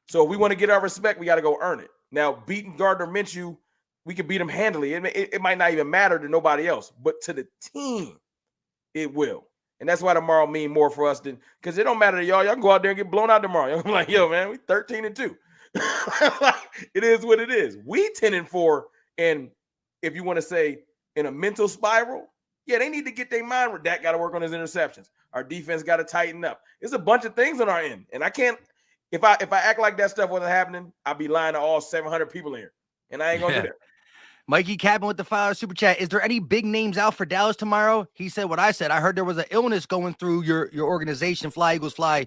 So if we want to get our respect, we got to go earn it. Now, beating Gardner Minshew, we can beat him handily. It might not even matter to nobody else, but to the team, it will. And that's why tomorrow mean more for us than, because it don't matter to y'all. Y'all can go out there and get blown out tomorrow. I'm like, yo, man, we 13-2. It is what it is. We 10-4. And if you want to say in a mental spiral, yeah, they need to get their mind where Dak got to work on his interceptions. Our defense got to tighten up. There's a bunch of things on our end. And I can't, if I act like that stuff wasn't happening, I'd be lying to all 700 people in here. And I ain't going to do that. Mikey Cabin with the $5 super chat. Is there any big names out for Dallas tomorrow? He said what I said. I heard there was an illness going through your organization, Fly Eagles Fly.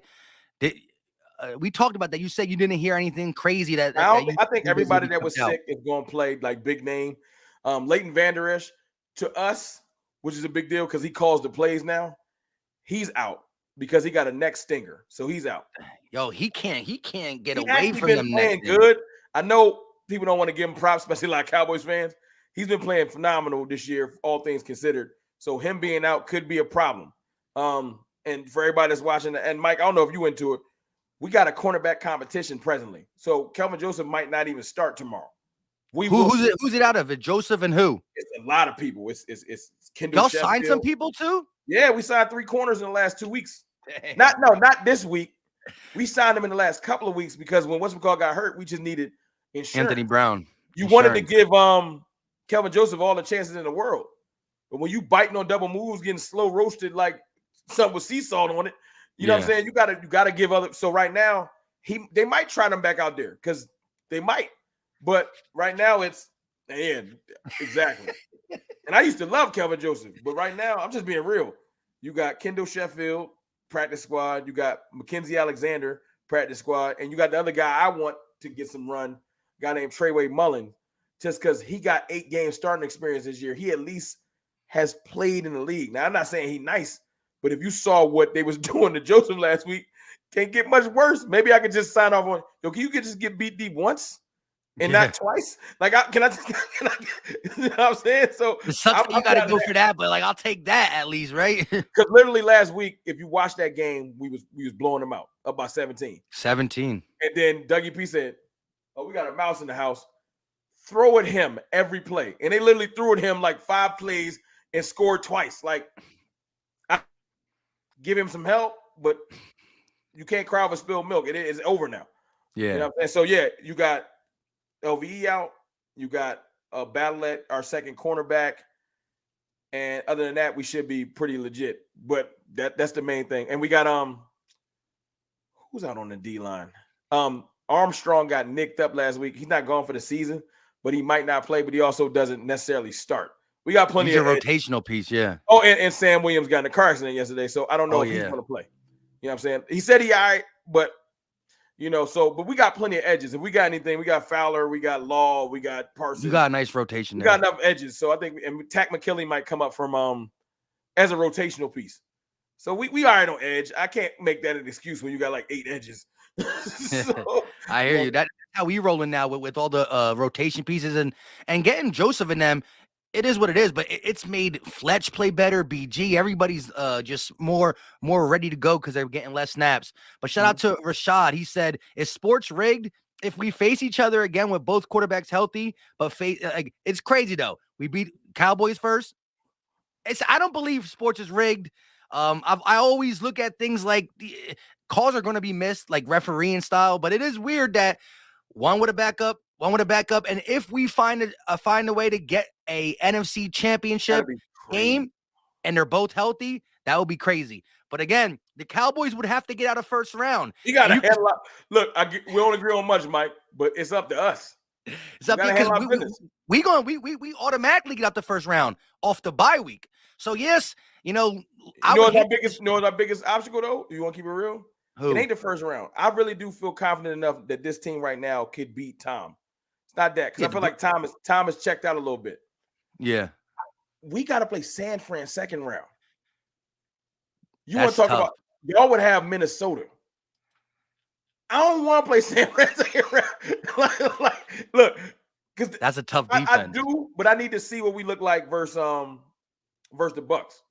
We talked about that. You said you didn't hear anything crazy. I think everybody that was sick is going to play like big name. Leighton Vander Esch, to us, which is a big deal because he calls the plays now, he's out because he got a neck stinger. So he's out. Yo, he can't get away from them. Playing good. I know people don't want to give him props, especially like Cowboys fans. He's been playing phenomenal this year, all things considered. So him being out could be a problem. And for everybody that's watching, and Mike, I don't know if you into it, we got a cornerback competition presently. So Kelvin Joseph might not even start tomorrow. Who's it out of it? Joseph and who? It's a lot of people. It's Kendall. Y'all signed some people too? Yeah, we signed 3 corners in the last 2 weeks. Not this week. We signed them in the last couple of weeks because when whatchamacallit got hurt, we just needed insurance. Anthony Brown. You wanted to give Kelvin Joseph all the chances in the world. But when you biting on double moves, getting slow roasted like something with sea salt on it, you know what I'm saying? You gotta give other. So right now, they might try them back out there because they might. But right now exactly. And I used to love Kelvin Joseph, but right now I'm just being real. You got Kendall Sheffield, practice squad. You got Mackenzie Alexander, practice squad. And you got the other guy I want to get some run, a guy named Treyway Mullen, just because he got 8 games starting experience this year. He at least has played in the league. Now, I'm not saying he's nice, but if you saw what they was doing to Joseph last week, can't get much worse. Maybe I could just sign off on, can you just get beat deep once? And not twice. Like, can I you know what I'm saying? So it sucks you got to go for that, but like, I'll take that at least, right? Because literally last week, if you watch that game, we was blowing them out up by 17. 17. And then Dougie P said, "Oh, we got a mouse in the house. Throw at him every play." And they literally threw at him like 5 plays and scored twice. Like, give him some help, but you can't cry over spilled milk. It is over now. Yeah. You know? And so you got LVE out, you got a battle at our second cornerback, and other than that, we should be pretty legit. But that's the main thing. And we got who's out on the D line? Armstrong got nicked up last week. He's not gone for the season, but he might not play. But he also doesn't necessarily start. We got plenty. He's a rotational piece, yeah. Oh, and Sam Williams got in a car accident yesterday, so I don't know if he's going to play. You know what I'm saying? He said he all right, but. But we got plenty of edges. If we got anything, we got Fowler, we got Law, we got Parsons. You got a nice rotation there. We got enough edges. So I think, and Tack McKinley might come up from as a rotational piece. So we are on edge. I can't make that an excuse when you got like 8 edges. I hear you. That's how we rolling now with all the rotation pieces and getting Joseph in them. It is what it is, but it's made Fletch play better. BG, everybody's just more ready to go because they're getting less snaps. But shout out to Rashad. He said, "Is sports rigged if we face each other again with both quarterbacks healthy?" But it's crazy though. We beat Cowboys first. I don't believe sports is rigged. I always look at things like calls are going to be missed, like refereeing style. But it is weird that one with a backup. And if we find a way to get a NFC championship game and they're both healthy, that would be crazy. But again, the Cowboys would have to get out of first round. You got to handle up. Look, we don't agree on much, Mike, but it's up to us. It's up to because we automatically get out the first round off the bye week. So yes, You I know would what's our hate biggest, obstacle though? You want to keep it real? It who. ain't the first round. I really do feel confident enough that this team right now could beat Tom. It's not that, because Yeah, I feel like Tom is checked out a little bit. yeah, We got to play San Fran second round. You want that's to talk tough. about, y'all would have Minnesota. I don't want to play San Fran second round. Look, because That's a tough I defense. do, but I need to see what we look like versus the Bucks.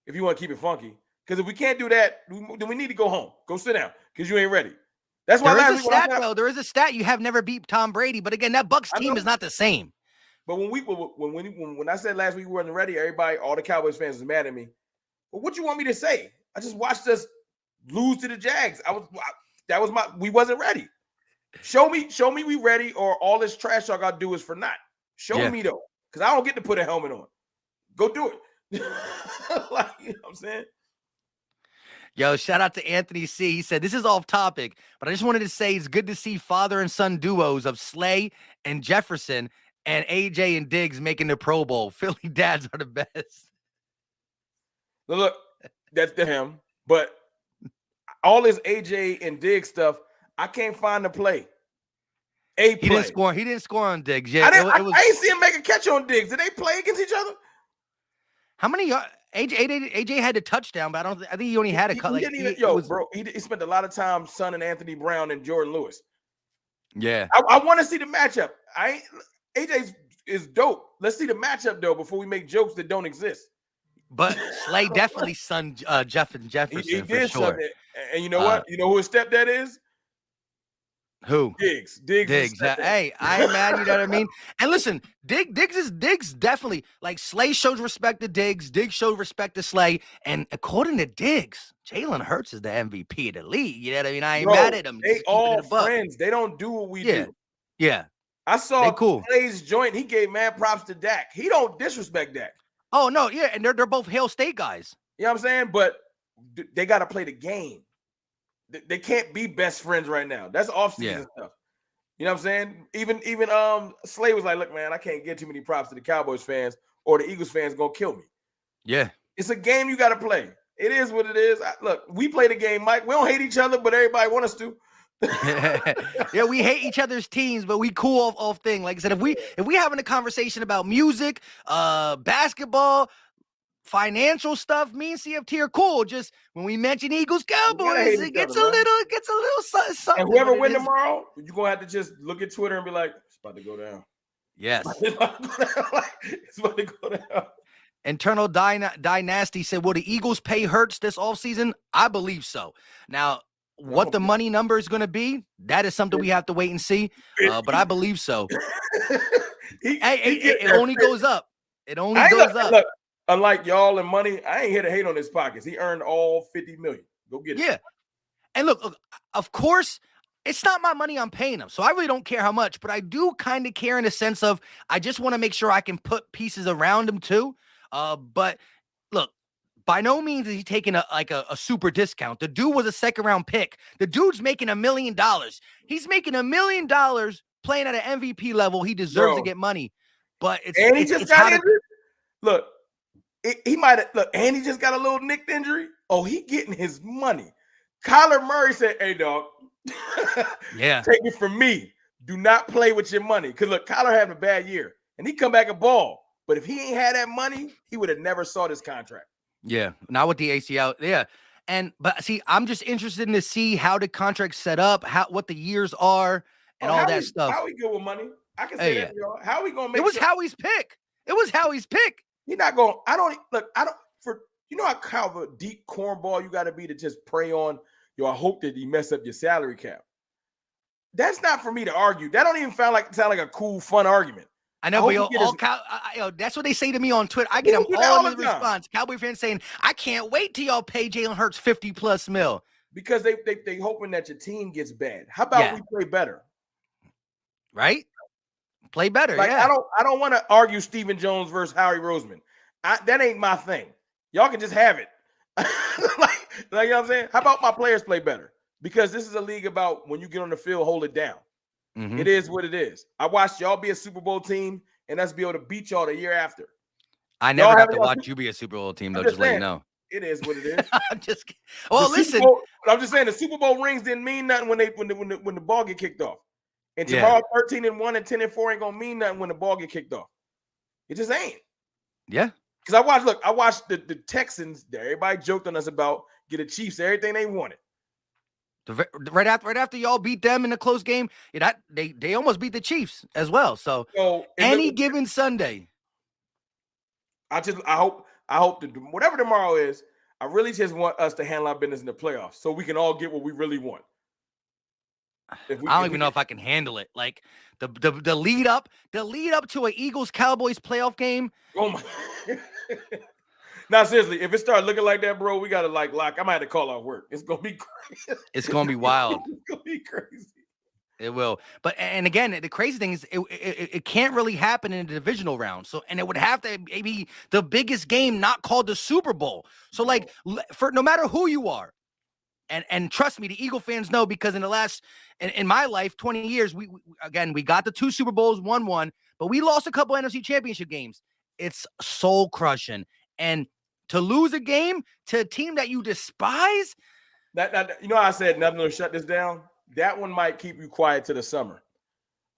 If you want to keep it funky, because if we can't do that, then we need to go home. Go sit down, because you ain't ready. That's why There is last a week when I stat said, though. There is a stat you have never beat Tom Brady, but again, that Bucks I team know, is not the same. but when I said last week we weren't ready, everybody, all the Cowboys fans was mad at me. But what you want me to say? I just watched us lose to the Jags. We wasn't ready. Show me we ready, or all this trash y'all gotta do is for naught. Show me though, because I don't get to put a helmet on. Go do it. You know what I'm saying? Yo, shout out to Anthony C. He said, this is off topic, but I just wanted to say it's good to see father and son duos of Slay and Jefferson and AJ and Diggs making the Pro Bowl. Philly dads are the best. Look, that's him. But all this AJ and Diggs stuff, I can't find the play. He didn't score on Diggs. Yeah, I ain't see him make a catch on Diggs. Did they play against each other? How many AJ had a touchdown, but I think he only had a cut. He spent a lot of time sunning Anthony Brown and Jordan Lewis. Yeah. I want to see the matchup. AJ is dope. Let's see the matchup though before we make jokes that don't exist. But Slay definitely sunned Jefferson He for did sure. And you know what? You know who his stepdad is? Who? Diggs. Hey, I ain't mad. You know what I mean? And listen, Diggs definitely, like, Slay showed respect to Diggs. Diggs showed respect to Slay. And according to Diggs, Jalen Hurts is the MVP of the league. You know what I mean? I ain't mad at him. They all friends. They don't do what we do. Yeah. I saw Slay's joint. He gave mad props to Dak. He don't disrespect Dak. Oh, no. Yeah. And they're both Hail State guys. You know what I'm saying? But they got to play the game. They can't be best friends right now. That's off-season stuff. You know what I'm saying? Even Slay was like, look, man, I can't get too many props to the Cowboys fans, or the Eagles fans going to kill me. Yeah. It's a game you got to play. It is what it is. Look, we play the game, Mike. We don't hate each other, but everybody want us to. Yeah, we hate each other's teams, but we cool off thing. Like I said, if we having a conversation about music, basketball, financial stuff, me and CFT are cool. Just when we mention Eagles Cowboys, it gets a little something. And whoever win tomorrow, you're gonna have to just look at Twitter and be like, it's about to go down. Yes. It's about to go down. Internal Dynasty said, will the Eagles pay Hurts this offseason? I believe so. Now, what the money number is going to be, that is something we have to wait and see. But I believe so. It only goes up. It only goes up. Look, unlike y'all and money, I ain't here to hate on his pockets. He earned all $50 million. Go get it. Yeah. And look, of course, it's not my money I'm paying him. So I really don't care how much, but I do kind of care in the sense of I just want to make sure I can put pieces around him too. But look, by no means is he taking a super discount. The dude was a second-round pick. The dude's making $1 million. He's making $1 million playing at an MVP level. He deserves to get money. But he just got injured. Look, he might have. Look, and he just got a little nicked injury. Oh, he getting his money. Kyler Murray said, "Hey, dog, take it from me. Do not play with your money." Because look, Kyler had a bad year, and he come back a ball. But if he ain't had that money, he would have never saw this contract. Yeah, not with the ACL. Yeah. But see, I'm just interested in to see how the contract's set up, what the years are, and all that stuff. How we good with money? I can say that, y'all. How we gonna make it was Howie's pick. It was Howie's pick. He's not going. I don't you know how of a deep cornball you got to be to just prey on. I hope that he mess up your salary cap. That's not for me to argue. That don't even sound like a cool, fun argument. I know, but that's what they say to me on Twitter. I get them all in the response. Cowboy fans saying, "I can't wait till y'all pay Jalen Hurts $50+ million." Because they hoping that your team gets bad. How about we play better? Right? Play better. Like, I don't want to argue Stephen Jones versus Howie Roseman. That ain't my thing. Y'all can just have it. like you know what I'm saying? How about my players play better? Because this is a league about when you get on the field, hold it down. Mm-hmm. It is what it is. I watched y'all be a Super Bowl team and us be able to beat y'all the year after. I never Y'all got have to y'all. watch you be a Super Bowl team, I'm though. just Just let you saying, know. it is what it is. I'm just kidding. The Well, Super listen. Bowl, I'm just saying the Super Bowl rings didn't mean nothing when the ball get kicked off. And tomorrow, 13-1 and 10-4 ain't gonna mean nothing when the ball get kicked off. It just ain't. Yeah. Because I watched the Texans that everybody joked on us about get the Chiefs everything they wanted. Right after y'all beat them in a close game, they almost beat the Chiefs as well. So any given Sunday. I hope that whatever tomorrow is, I really just want us to handle our business in the playoffs so we can all get what we really want. I don't even know if I can handle it. Like the lead up to an Eagles Cowboys playoff game. Oh my! Now seriously, if it starts looking like that, bro, we gotta lock. I might have to call off work. It's gonna be crazy. It's gonna be wild. It's gonna be crazy. It will. But and again, the crazy thing is it can't really happen in the divisional round. So and it would have to be the biggest game not called the Super Bowl. So like for no matter who you are. And trust me, the Eagle fans know because in my life, 20 years, we got the 2 Super Bowls, won one, but we lost a couple NFC championship games. It's soul crushing. And to lose a game to a team that you despise. That you know, I said nothing to shut this down. That one might keep you quiet to the summer.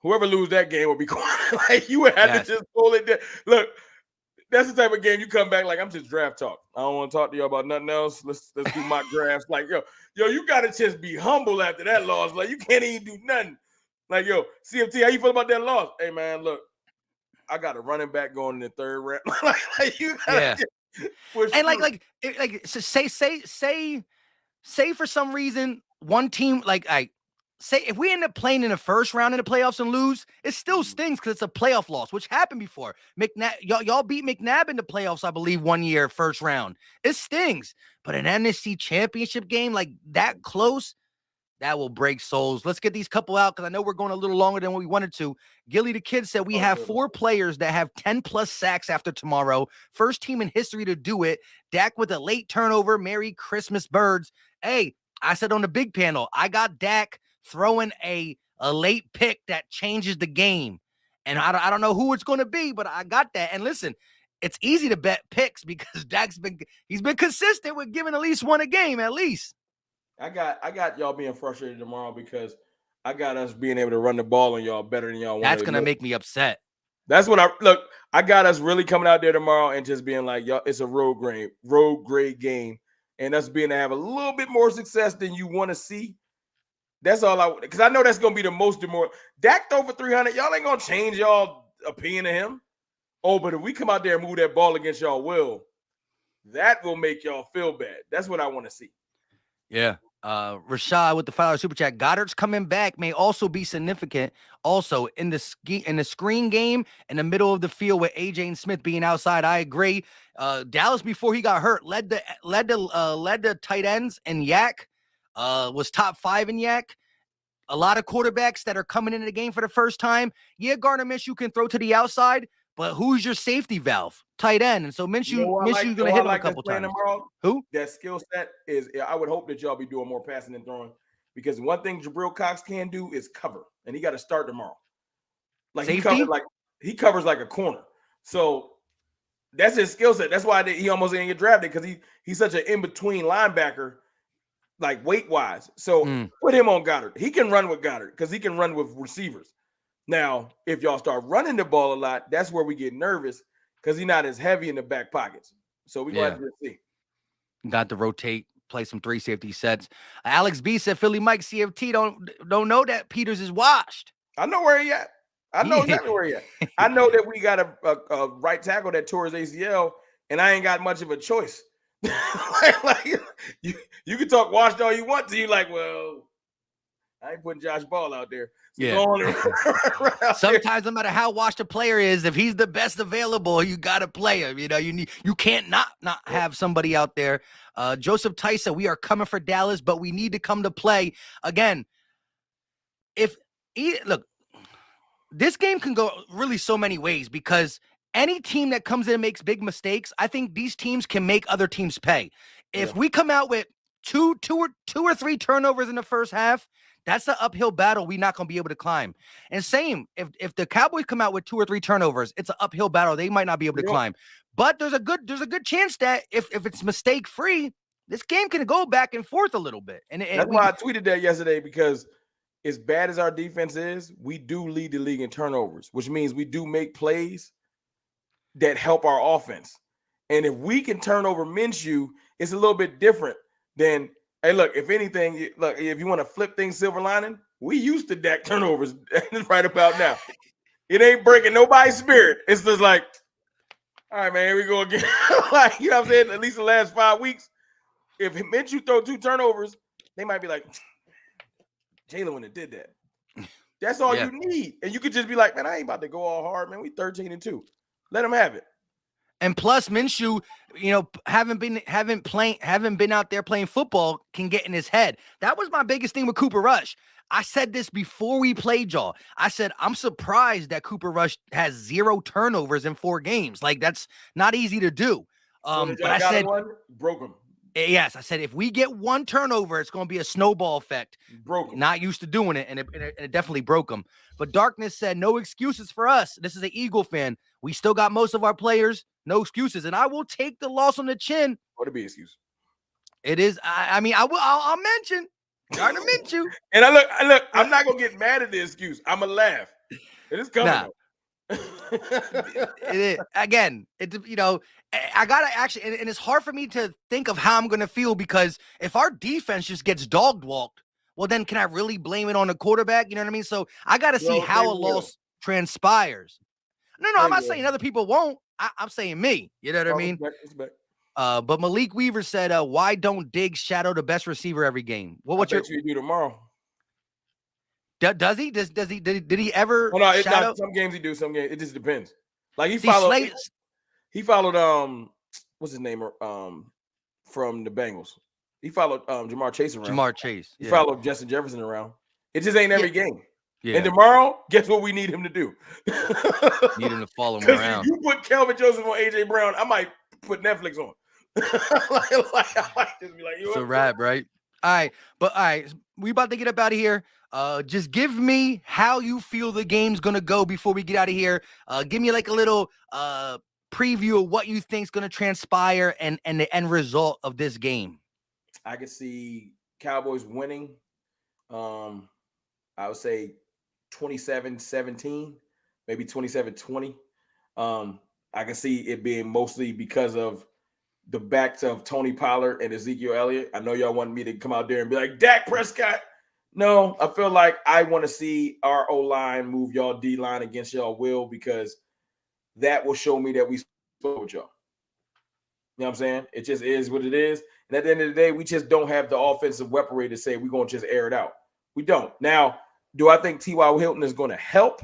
Whoever lose that game will be quiet. Like you would have to just pull it down. Look, that's the type of game you come back like I'm just draft talk. I don't want to talk to you about nothing else. Let's do mock drafts. Like yo, you gotta just be humble after that loss. Like you can't even do nothing. Like yo, CFT, how you feel about that loss? Hey man, look, I got a running back going in the third round. like you gotta and so say for some reason one team say if we end up playing in the first round in the playoffs and lose, it still stings because it's a playoff loss, which happened before. Y'all beat McNabb in the playoffs, I believe, one year, first round. It stings. But an NFC championship game like that close, that will break souls. Let's get these couple out because I know we're going a little longer than what we wanted to. Gilly the Kid said we have 4 players that have 10+ sacks after tomorrow. First team in history to do it. Dak with a late turnover. Merry Christmas, birds. Hey, I said on the big panel, I got Dak throwing a late pick that changes the game. And I don't know who it's going to be, but I got that. And listen, it's easy to bet picks because he's been consistent with giving at least one a game, at least. I got y'all being frustrated tomorrow because I got us being able to run the ball on y'all better than y'all. That's going to make me upset. That's what I got us really coming out there tomorrow and just being like, y'all, it's a road grade game. And us being to have a little bit more success than you want to see. That's all because I know that's going to be the most demoralizing. Dak throw for 300. Y'all ain't going to change y'all opinion of him. Oh, but if we come out there and move that ball against y'all that will make y'all feel bad. That's what I want to see. Yeah. Rashad with the $5 super chat. Goddard's coming back may also be significant. Also in the screen game in the middle of the field with AJ and Smith being outside. I agree. Dallas before he got hurt led the tight ends and Yak. Was top 5 in Yak. A lot of quarterbacks that are coming into the game for the first time. Yeah, Gardner Minshew can throw to the outside, but who's your safety valve? Tight end. And so Minshew's going to hit him a couple times. Who? That skill set is, I would hope that y'all be doing more passing and throwing because one thing Jabril Cox can do is cover, and he got to start tomorrow. Like safety? He covers like a corner. So that's his skill set. That's why he almost didn't get drafted because he's such an in-between linebacker. Like weight-wise. So put him on Goddard. He can run with Goddard because he can run with receivers. Now, if y'all start running the ball a lot, that's where we get nervous because he's not as heavy in the back pockets. So we're going to have to see. Got to rotate, play some 3 safety sets. Alex B said Philly Mike CFT don't know that Peters is washed. I know where he at. I know exactly where he at. I know that we got a right tackle that tore his ACL, and I ain't got much of a choice. You can talk washed all you want to. You like, well, I ain't putting Josh Ball out there. So sometimes no matter how washed a player is, if he's the best available, you got to play him. You can't not have somebody out there. Joseph Tyson, we are coming for Dallas, but we need to come to play again. Look, this game can go really so many ways because any team that comes in and makes big mistakes, I think these teams can make other teams pay. If we come out with two or three turnovers in the first half, That's the uphill battle we're not going to be able to climb. And same, if the Cowboys come out with 2 or 3 turnovers, it's an uphill battle they might not be able to climb. But there's a good chance that if it's mistake free, this game can go back and forth a little bit. And that's why I tweeted that yesterday, because as bad as our defense is, we do lead the league in turnovers, which means we do make plays that help our offense. And if we can turn over Minshew, it's a little bit different than, hey, look, if anything, look, if you want to flip things silver lining, we used to Dak turnovers right about now. It ain't breaking nobody's spirit. It's just like, all right, man, here we go again. Like, you know what I'm saying? At least the last 5 weeks, if Minshew throw 2 turnovers, they might be like, Jalen wouldn't have did that. That's all you need. And you could just be like, man, I ain't about to go all hard, man. We 13-2. Let him have it. And plus, Minshew, you know, haven't been out there playing football, can get in his head. That was my biggest thing with Cooper Rush. I said this before we played y'all. I said, I'm surprised that Cooper Rush has 0 turnovers in 4 games. Like, that's not easy to do. But I said, broke him. Yes, I said, if we get 1 turnover, it's going to be a snowball effect. Broke him. Not used to doing it, and it definitely broke him. But Darkness said, no excuses for us. This is an Eagle fan. We still got most of our players. No excuses. And I will take the loss on the chin. What a be excuse. It is. I mean, I'll mention Gardner Minshew. And I look, I'm not going to get mad at the excuse. I'm going to laugh. It is coming. Nah. It is. Again, you know, I got to actually, and it's hard for me to think of how I'm going to feel, because if our defense just gets dog walked, well, then can I really blame it on the quarterback? You know what I mean? So I got to see how a loss transpires. No, I'm not saying other people won't. I'm saying me. You know what I mean? Respect. But Malik Weaver said, why don't Diggs shadow the best receiver every game? What's your you do tomorrow? Does he? Did he ever? Oh, no, shadow? Some games he do. Some games it just depends. Like he followed. He followed. What's his name? From the Bengals. He followed Jamar Chase around. Jamar Chase. He followed Justin Jefferson around. It just ain't every game. Yeah. And tomorrow, guess what we need him to do? Need him to follow him around. If you put Kelvin Joseph on AJ Brown, I might put Netflix on. I might just be like, it's a wrap, right? All right, we about to get up out of here. Just give me how you feel the game's gonna go before we get out of here. Give me like a little preview of what you think's gonna transpire and the end result of this game. I could see Cowboys winning. I would say 27-17, maybe 27-20. I can see it being mostly because of the backs of Tony Pollard and Ezekiel Elliott. I know y'all want me to come out there and be like, Dak Prescott. No, I feel like I want to see our O-line move y'all D-line against y'all will, because that will show me that we spoke with y'all. You know what I'm saying? It just is what it is. And at the end of the day, we just don't have the offensive weaponry to say we're going to just air it out. We don't. Now, do I think T.Y. Hilton is going to help?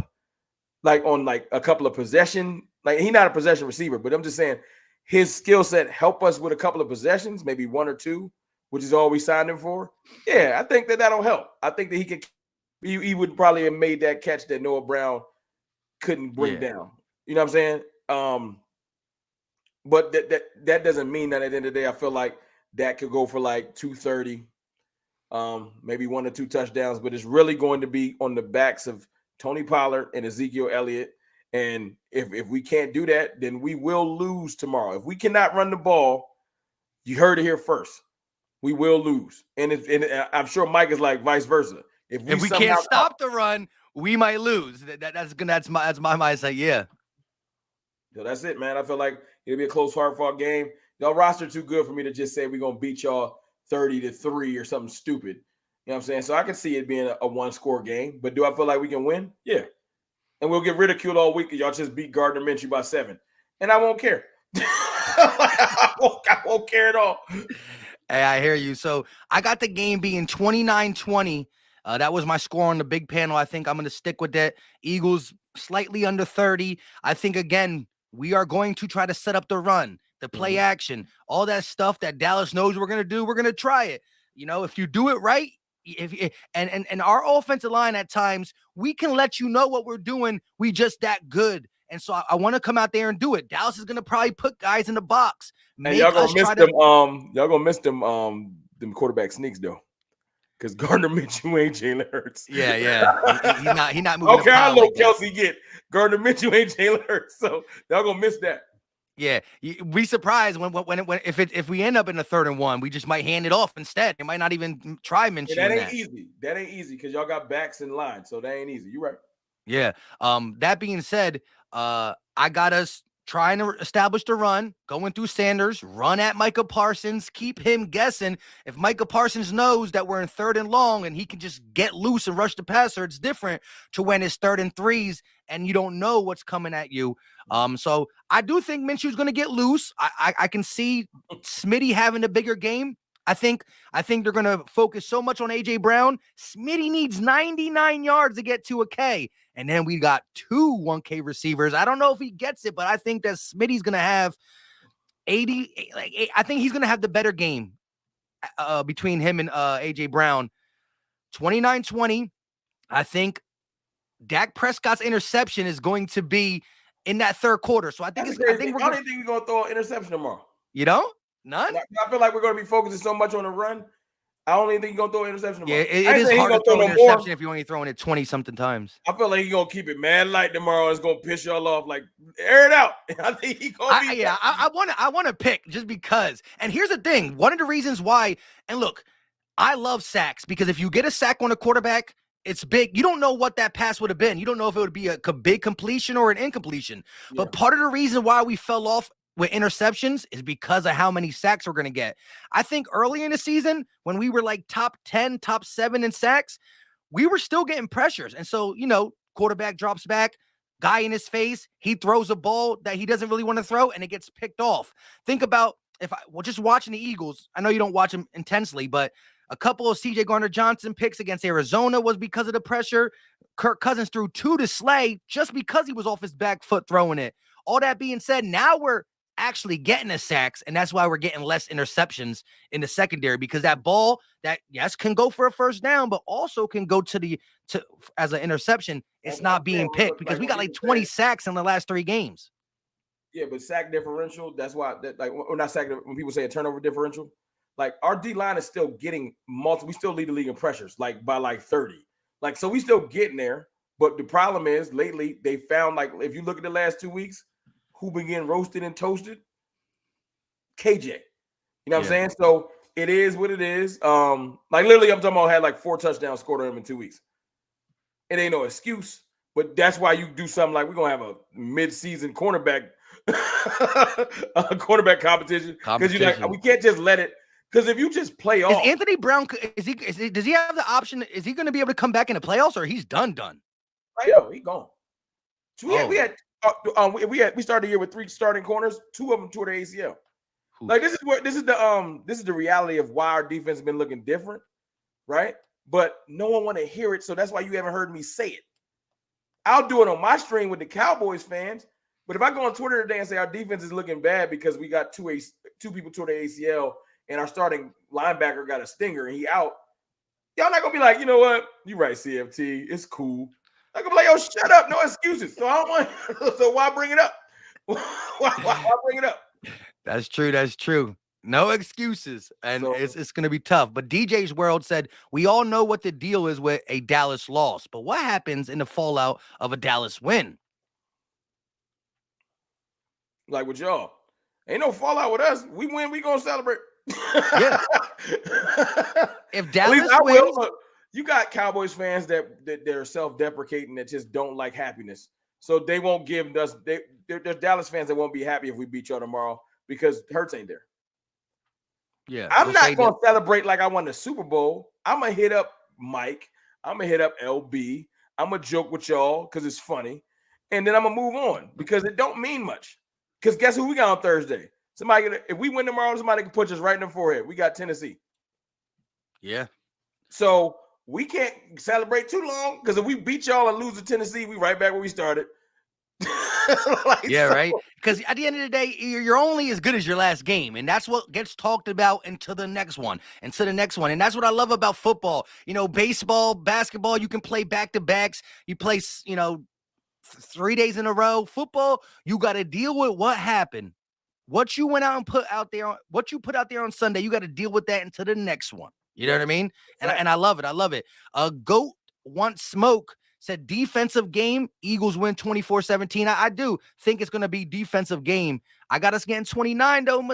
Like on like a couple of possession, like he's not a possession receiver, but I'm just saying his skill set help us with a couple of possessions, maybe 1 or 2, which is all we signed him for. Yeah, I think that'll help. I think that he would probably have made that catch that Noah Brown couldn't bring down. You know what I'm saying? But that doesn't mean that at the end of the day, I feel like that could go for like 230, maybe 1 or 2 touchdowns, but it's really going to be on the backs of Tony Pollard and Ezekiel Elliott. And if we can't do that, then we will lose tomorrow. If we cannot run the ball, you heard it here first, we will lose. And I'm sure Mike is like vice versa. If we can't stop the run, we might lose. That's my mindset. Yeah. So that's it, man. I feel like it'll be a close, hard-fought game. Y'all roster too good for me to just say we're gonna beat y'all 30-3 or something stupid. You know what I'm saying? So I can see it being a 1-score game. But do I feel like we can win? Yeah. And we'll get ridiculed all week. Y'all just beat Gardner Minshew by 7. And I won't care. I won't care at all. Hey, I hear you. So I got the game being 29-20. That was my score on the big panel. I think I'm going to stick with that. Eagles slightly under 30. I think, again, we are going to try to set up the run, the play action, all that stuff that Dallas knows we're going to do. We're going to try it. You know, if you do it right, and our offensive line at times, we can let you know what we're doing. We just that good. And so I want to come out there and do it. Dallas is going to probably put guys in the box. And y'all gonna miss them. Y'all gonna miss them quarterback sneaks though, because Gardner Minshew ain't Jalen Hurts. Yeah. He's not moving. Okay, I know like Kelsey get Gardner Minshew ain't Jalen Hurts, so y'all gonna miss that. Yeah, we surprised when if we end up in a 3rd and 1, we just might hand it off instead. They might not even try Minshew. And that ain't easy. That ain't easy because y'all got backs in line, so that ain't easy. You're right. Yeah. That being said, I got us trying to establish the run, going through Sanders, run at Micah Parsons, keep him guessing. If Micah Parsons knows that we're in 3rd and long and he can just get loose and rush the passer, it's different to when it's 3rd and 3s and you don't know what's coming at you. So I do think Minshew's going to get loose. I can see Smitty having a bigger game. I think they're going to focus so much on A.J. Brown. Smitty needs 99 yards to get to a K. And then we got 2 1K receivers. I don't know if he gets it, but I think that Smitty's going to have 80. I think he's going to have the better game between him and A.J. Brown. 29-20. I think Dak Prescott's interception is going to be in that 3rd quarter. So I think I don't think we're going to throw an interception tomorrow. You know? None? I feel like we're going to be focusing so much on the run. I don't even think he's going to throw an interception tomorrow. Yeah, it is hard to throw an interception if you're only throwing it 20-something times. I feel like he's going to keep it mad light tomorrow. It's going to piss y'all off. Like, air it out. I think he's going to be... I want to pick just because. And here's the thing. One of the reasons why... And look, I love sacks because if you get a sack on a quarterback, it's big. You don't know what that pass would have been. You don't know if it would be a big completion or an incompletion. Yeah. But part of the reason why we fell off with interceptions is because of how many sacks we're going to get. I think early in the season, when we were like top 10, top 7 in sacks, we were still getting pressures. And so, quarterback drops back, guy in his face, he throws a ball that he doesn't really want to throw, and it gets picked off. Think about just watching the Eagles. I know you don't watch them intensely, but a couple of C.J. Gardner-Johnson picks against Arizona was because of the pressure. Kirk Cousins threw 2 to Slay just because he was off his back foot throwing it. All that being said, now we're actually getting the sacks, and that's why we're getting less interceptions in the secondary, because that ball that can go for a 1st down, but also can go to as an interception. It's not being picked because we got like 20 sacks in the last 3 games. Yeah, but sack differential, that's why or not sack, when people say a turnover differential, like our D line is still getting multiple. We still lead the league in pressures, like by like 30. Like, so we still getting there. But the problem is lately they found, like, if you look at the last 2 weeks, who been getting roasted and toasted? KJ. You know what I'm saying? So it is what it is. Like literally, I'm talking about had like 4 touchdowns scored on him in 2 weeks. It ain't no excuse, but that's why you do something like we're gonna have a mid-season cornerback competition. Because you like, we can't just let it. Because if you just play off, is Anthony Brown, does he have the option? Is he going to be able to come back in the playoffs, or he's done? Yeah, he gone. So we started the year with 3 starting corners. 2 of them tore their ACL. Like, this is the reality of why our defense has been looking different, right? But no one want to hear it, so that's why you haven't heard me say it. I'll do it on my stream with the Cowboys fans, but if I go on Twitter today and say our defense is looking bad because we got 2 people tore their ACL and our starting linebacker got a stinger and he out, y'all not gonna be like, you know what? You right, CFT, it's cool. I'm gonna be like, yo, shut up, no excuses. So I don't want. So why bring it up? why bring it up? That's true. No excuses, and it's going to be tough. But DJ's World said, we all know what the deal is with a Dallas loss, but what happens in the fallout of a Dallas win? Like with y'all, ain't no fallout with us. We win, we going to celebrate. Yeah. If Dallas wins, you got Cowboys fans that they're self-deprecating, that just don't like happiness. So they won't give us, there's Dallas fans that won't be happy if we beat y'all tomorrow because Hurts ain't there. Yeah, I'm not going to celebrate like I won the Super Bowl. I'm going to hit up Mike. I'm going to hit up LB. I'm going to joke with y'all because it's funny. And then I'm going to move on because it don't mean much. Because guess who we got on Thursday? If we win tomorrow, somebody can punch us right in the forehead. We got Tennessee. Yeah. So we can't celebrate too long because if we beat y'all and lose to Tennessee, we right back where we started. Right? Because at the end of the day, you're only as good as your last game, and that's what gets talked about into the next one, and that's what I love about football. Baseball, basketball, you can play back-to-backs. You play 3 days in a row. Football, you got to deal with what happened. What you went out and put out there on Sunday, you got to deal with that into the next one. You know what I mean? And I love it. I love it. Goat wants smoke. Said defensive game, Eagles win 24-17. I do think it's going to be defensive game. I got us getting 29, though.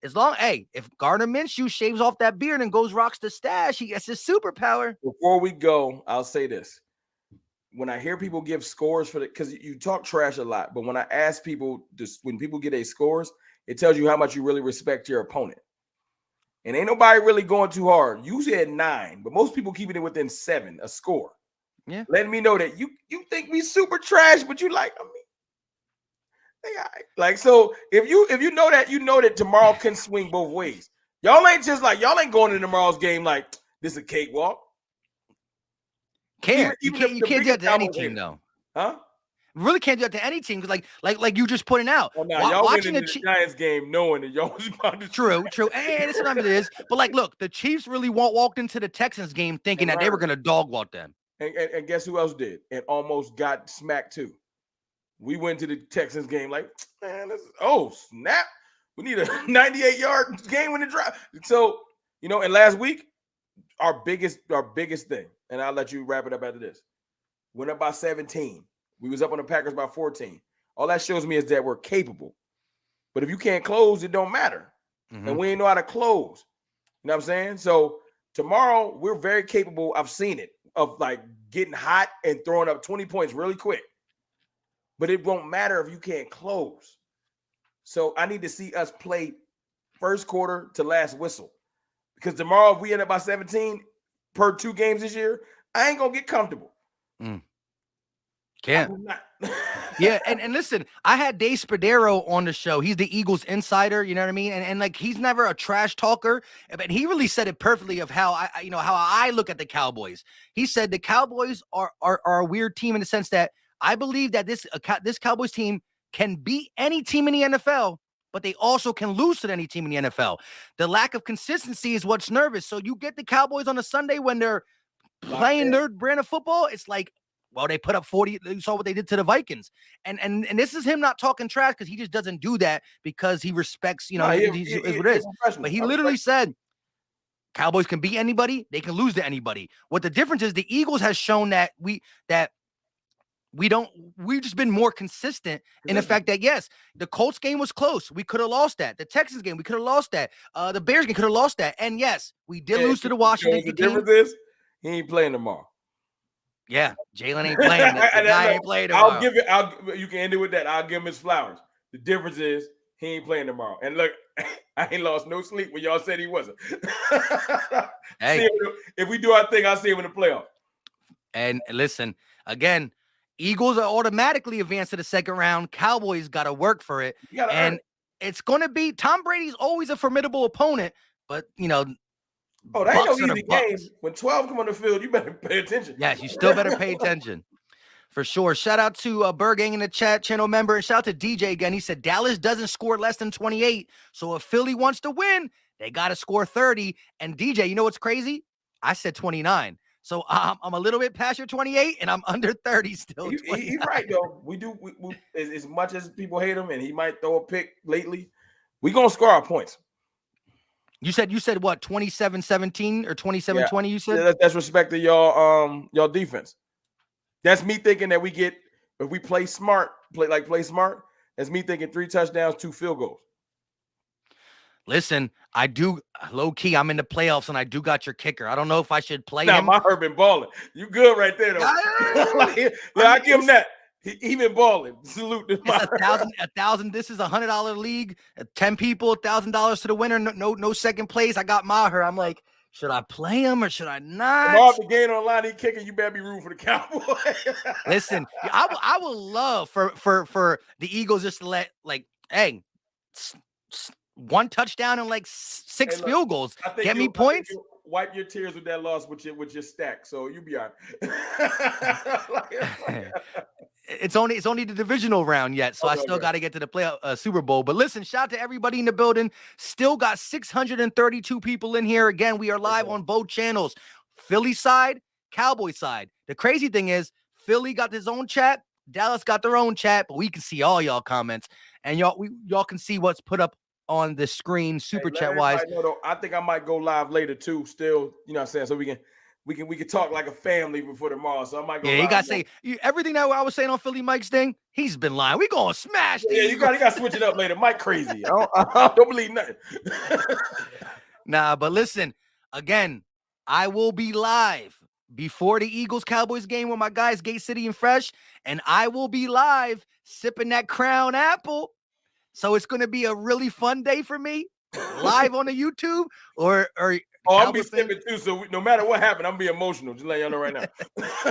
As long, if Gardner Minshew shaves off that beard and goes rocks the stash, he gets his superpower. Before we go, I'll say this. When I hear people give scores for because you talk trash a lot, but when I ask people, when people get a scores, it tells you how much you really respect your opponent. And ain't nobody really going too hard. You said 9, but most people keeping it within 7, a score. Yeah, letting me know that you think we super trash, but you like, like, so if you know that tomorrow can swing both ways. Y'all ain't going into tomorrow's game like this is a cakewalk. You can't do that to any team though. Huh? Really can't do that to any team because like you just putting out. Well, now, y'all watching the Giants game knowing that y'all was about to true. And it's what it is. But like, look, the Chiefs really walked into the Texans game thinking that they were going to dog walk them. And guess who else did? And almost got smacked too. We went to the Texans game like, man, snap. We need a 98-yard game when the drive. So, and last week, our biggest thing, and I'll let you wrap it up after this. Went up by 17. We was up on the Packers by 14. All that shows me is that we're capable. But if you can't close, it don't matter. Mm-hmm. And we ain't know how to close. You know what I'm saying? So tomorrow, we're very capable. I've seen it. Of like getting hot and throwing up 20 points really quick. But it won't matter if you can't close. So I need to see us play first quarter to last whistle. Because tomorrow, if we end up by 17 per 2 games this year, I ain't going to get comfortable. Can't. Yeah, and listen, I had Dave Spadero on the show. He's the Eagles insider, you know what I mean? And like he's never a trash talker, but he really said it perfectly of how I look at the Cowboys. He said the Cowboys are a weird team in the sense that I believe that this Cowboys team can beat any team in the NFL, but they also can lose to any team in the NFL. The lack of consistency is what's nervous. So you get the Cowboys on a Sunday when they're playing their brand of football, it's like, well, they put up 40. You saw what they did to the Vikings. And this is him not talking trash because he just doesn't do that because he respects, he's what it is. But he literally said, Cowboys can beat anybody. They can lose to anybody. What the difference is, the Eagles has shown that we've just been more consistent in the fact that, yes, the Colts game was close. We could have lost that. The Texans game, we could have lost that. The Bears game could have lost that. And yes, we did lose to the Washington team. The difference is he ain't playing tomorrow. Yeah, Jalen ain't playing. The guy ain't playing tomorrow. You can end it with that. I'll give him his flowers. The difference is he ain't playing tomorrow. And look, I ain't lost no sleep when y'all said he wasn't. Hey, if we do our thing, I'll see him in the playoff. And listen, again, Eagles are automatically advanced to the second round. Cowboys got to work for it. And it's going to be Tom Brady's always a formidable opponent, but that ain't no easy game. When 12 come on the field, you better pay attention. Yes, you still better pay attention. For sure. Shout out to Bergang in the chat, channel member, and shout out to DJ again. He said Dallas doesn't score less than 28, so if Philly wants to win, they got to score 30. And DJ, you know what's crazy? I said 29. So I'm a little bit past your 28, and I'm under 30 still. He's right, though. We as much as people hate him, and he might throw a pick lately, we're going to score our points. You said what, 27-17 or 27-20, you said? Yeah, that's respect to y'all defense. That's me thinking that if we play smart, play smart, that's me thinking 3 touchdowns, 2 field goals. Listen, I do low key. I'm in the playoffs, and I do got your kicker. I don't know if I should play him. My Herb been balling. You good right there, though. I give him that. He been balling. Salute to my $1,000. This is $100 league. 10 people, $1,000 to the winner. No second place. I got Maher. I'm like, should I play him or should I not? Tomorrow the game online, he kicking. You better be rooting for the Cowboys. Listen, I would love for the Eagles just to let one touchdown and 6 field goals. Get me points. Wipe your tears with that loss with your stack, so you be all right. It's only the divisional round yet, so I still got to get to the Super Bowl. But listen, shout out to everybody in the building. Still got 632 people in here. Again, we are live on both channels, Philly side, Cowboy side. The crazy thing is, Philly got his own chat, Dallas got their own chat, but we can see all y'all comments, and y'all can see what's put up on the screen, super Let chat wise. everybody know though, I think I might go live later too. Still, you know what I'm saying? So we can talk like a family before tomorrow. So I might go Yeah, live. you gotta say everything that I was saying on Philly Mike's thing. He's been lying. We gonna smash the Yeah, Eagles. you got to switch it up later. Mike crazy. I don't believe nothing. Nah, but listen, again, I will be live before the Eagles Cowboys game with my guys, Gate City and Fresh, and I will be live sipping that Crown Apple. So it's gonna be a really fun day for me, live on the YouTube or I'm gonna be sipping too. So no matter what happened, I'm gonna be emotional. Just letting y'all know right now.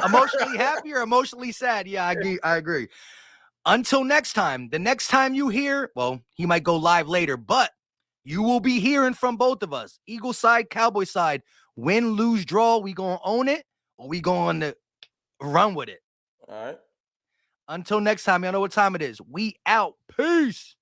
Emotionally happy or emotionally sad? Yeah, I agree. Until next time, the next time you hear, well, he might go live later, but you will be hearing from both of us. Eagle side, Cowboy side. Win, lose, draw. We gonna own it or we gonna run with it. All right. Until next time, y'all know what time it is. We out. Peace.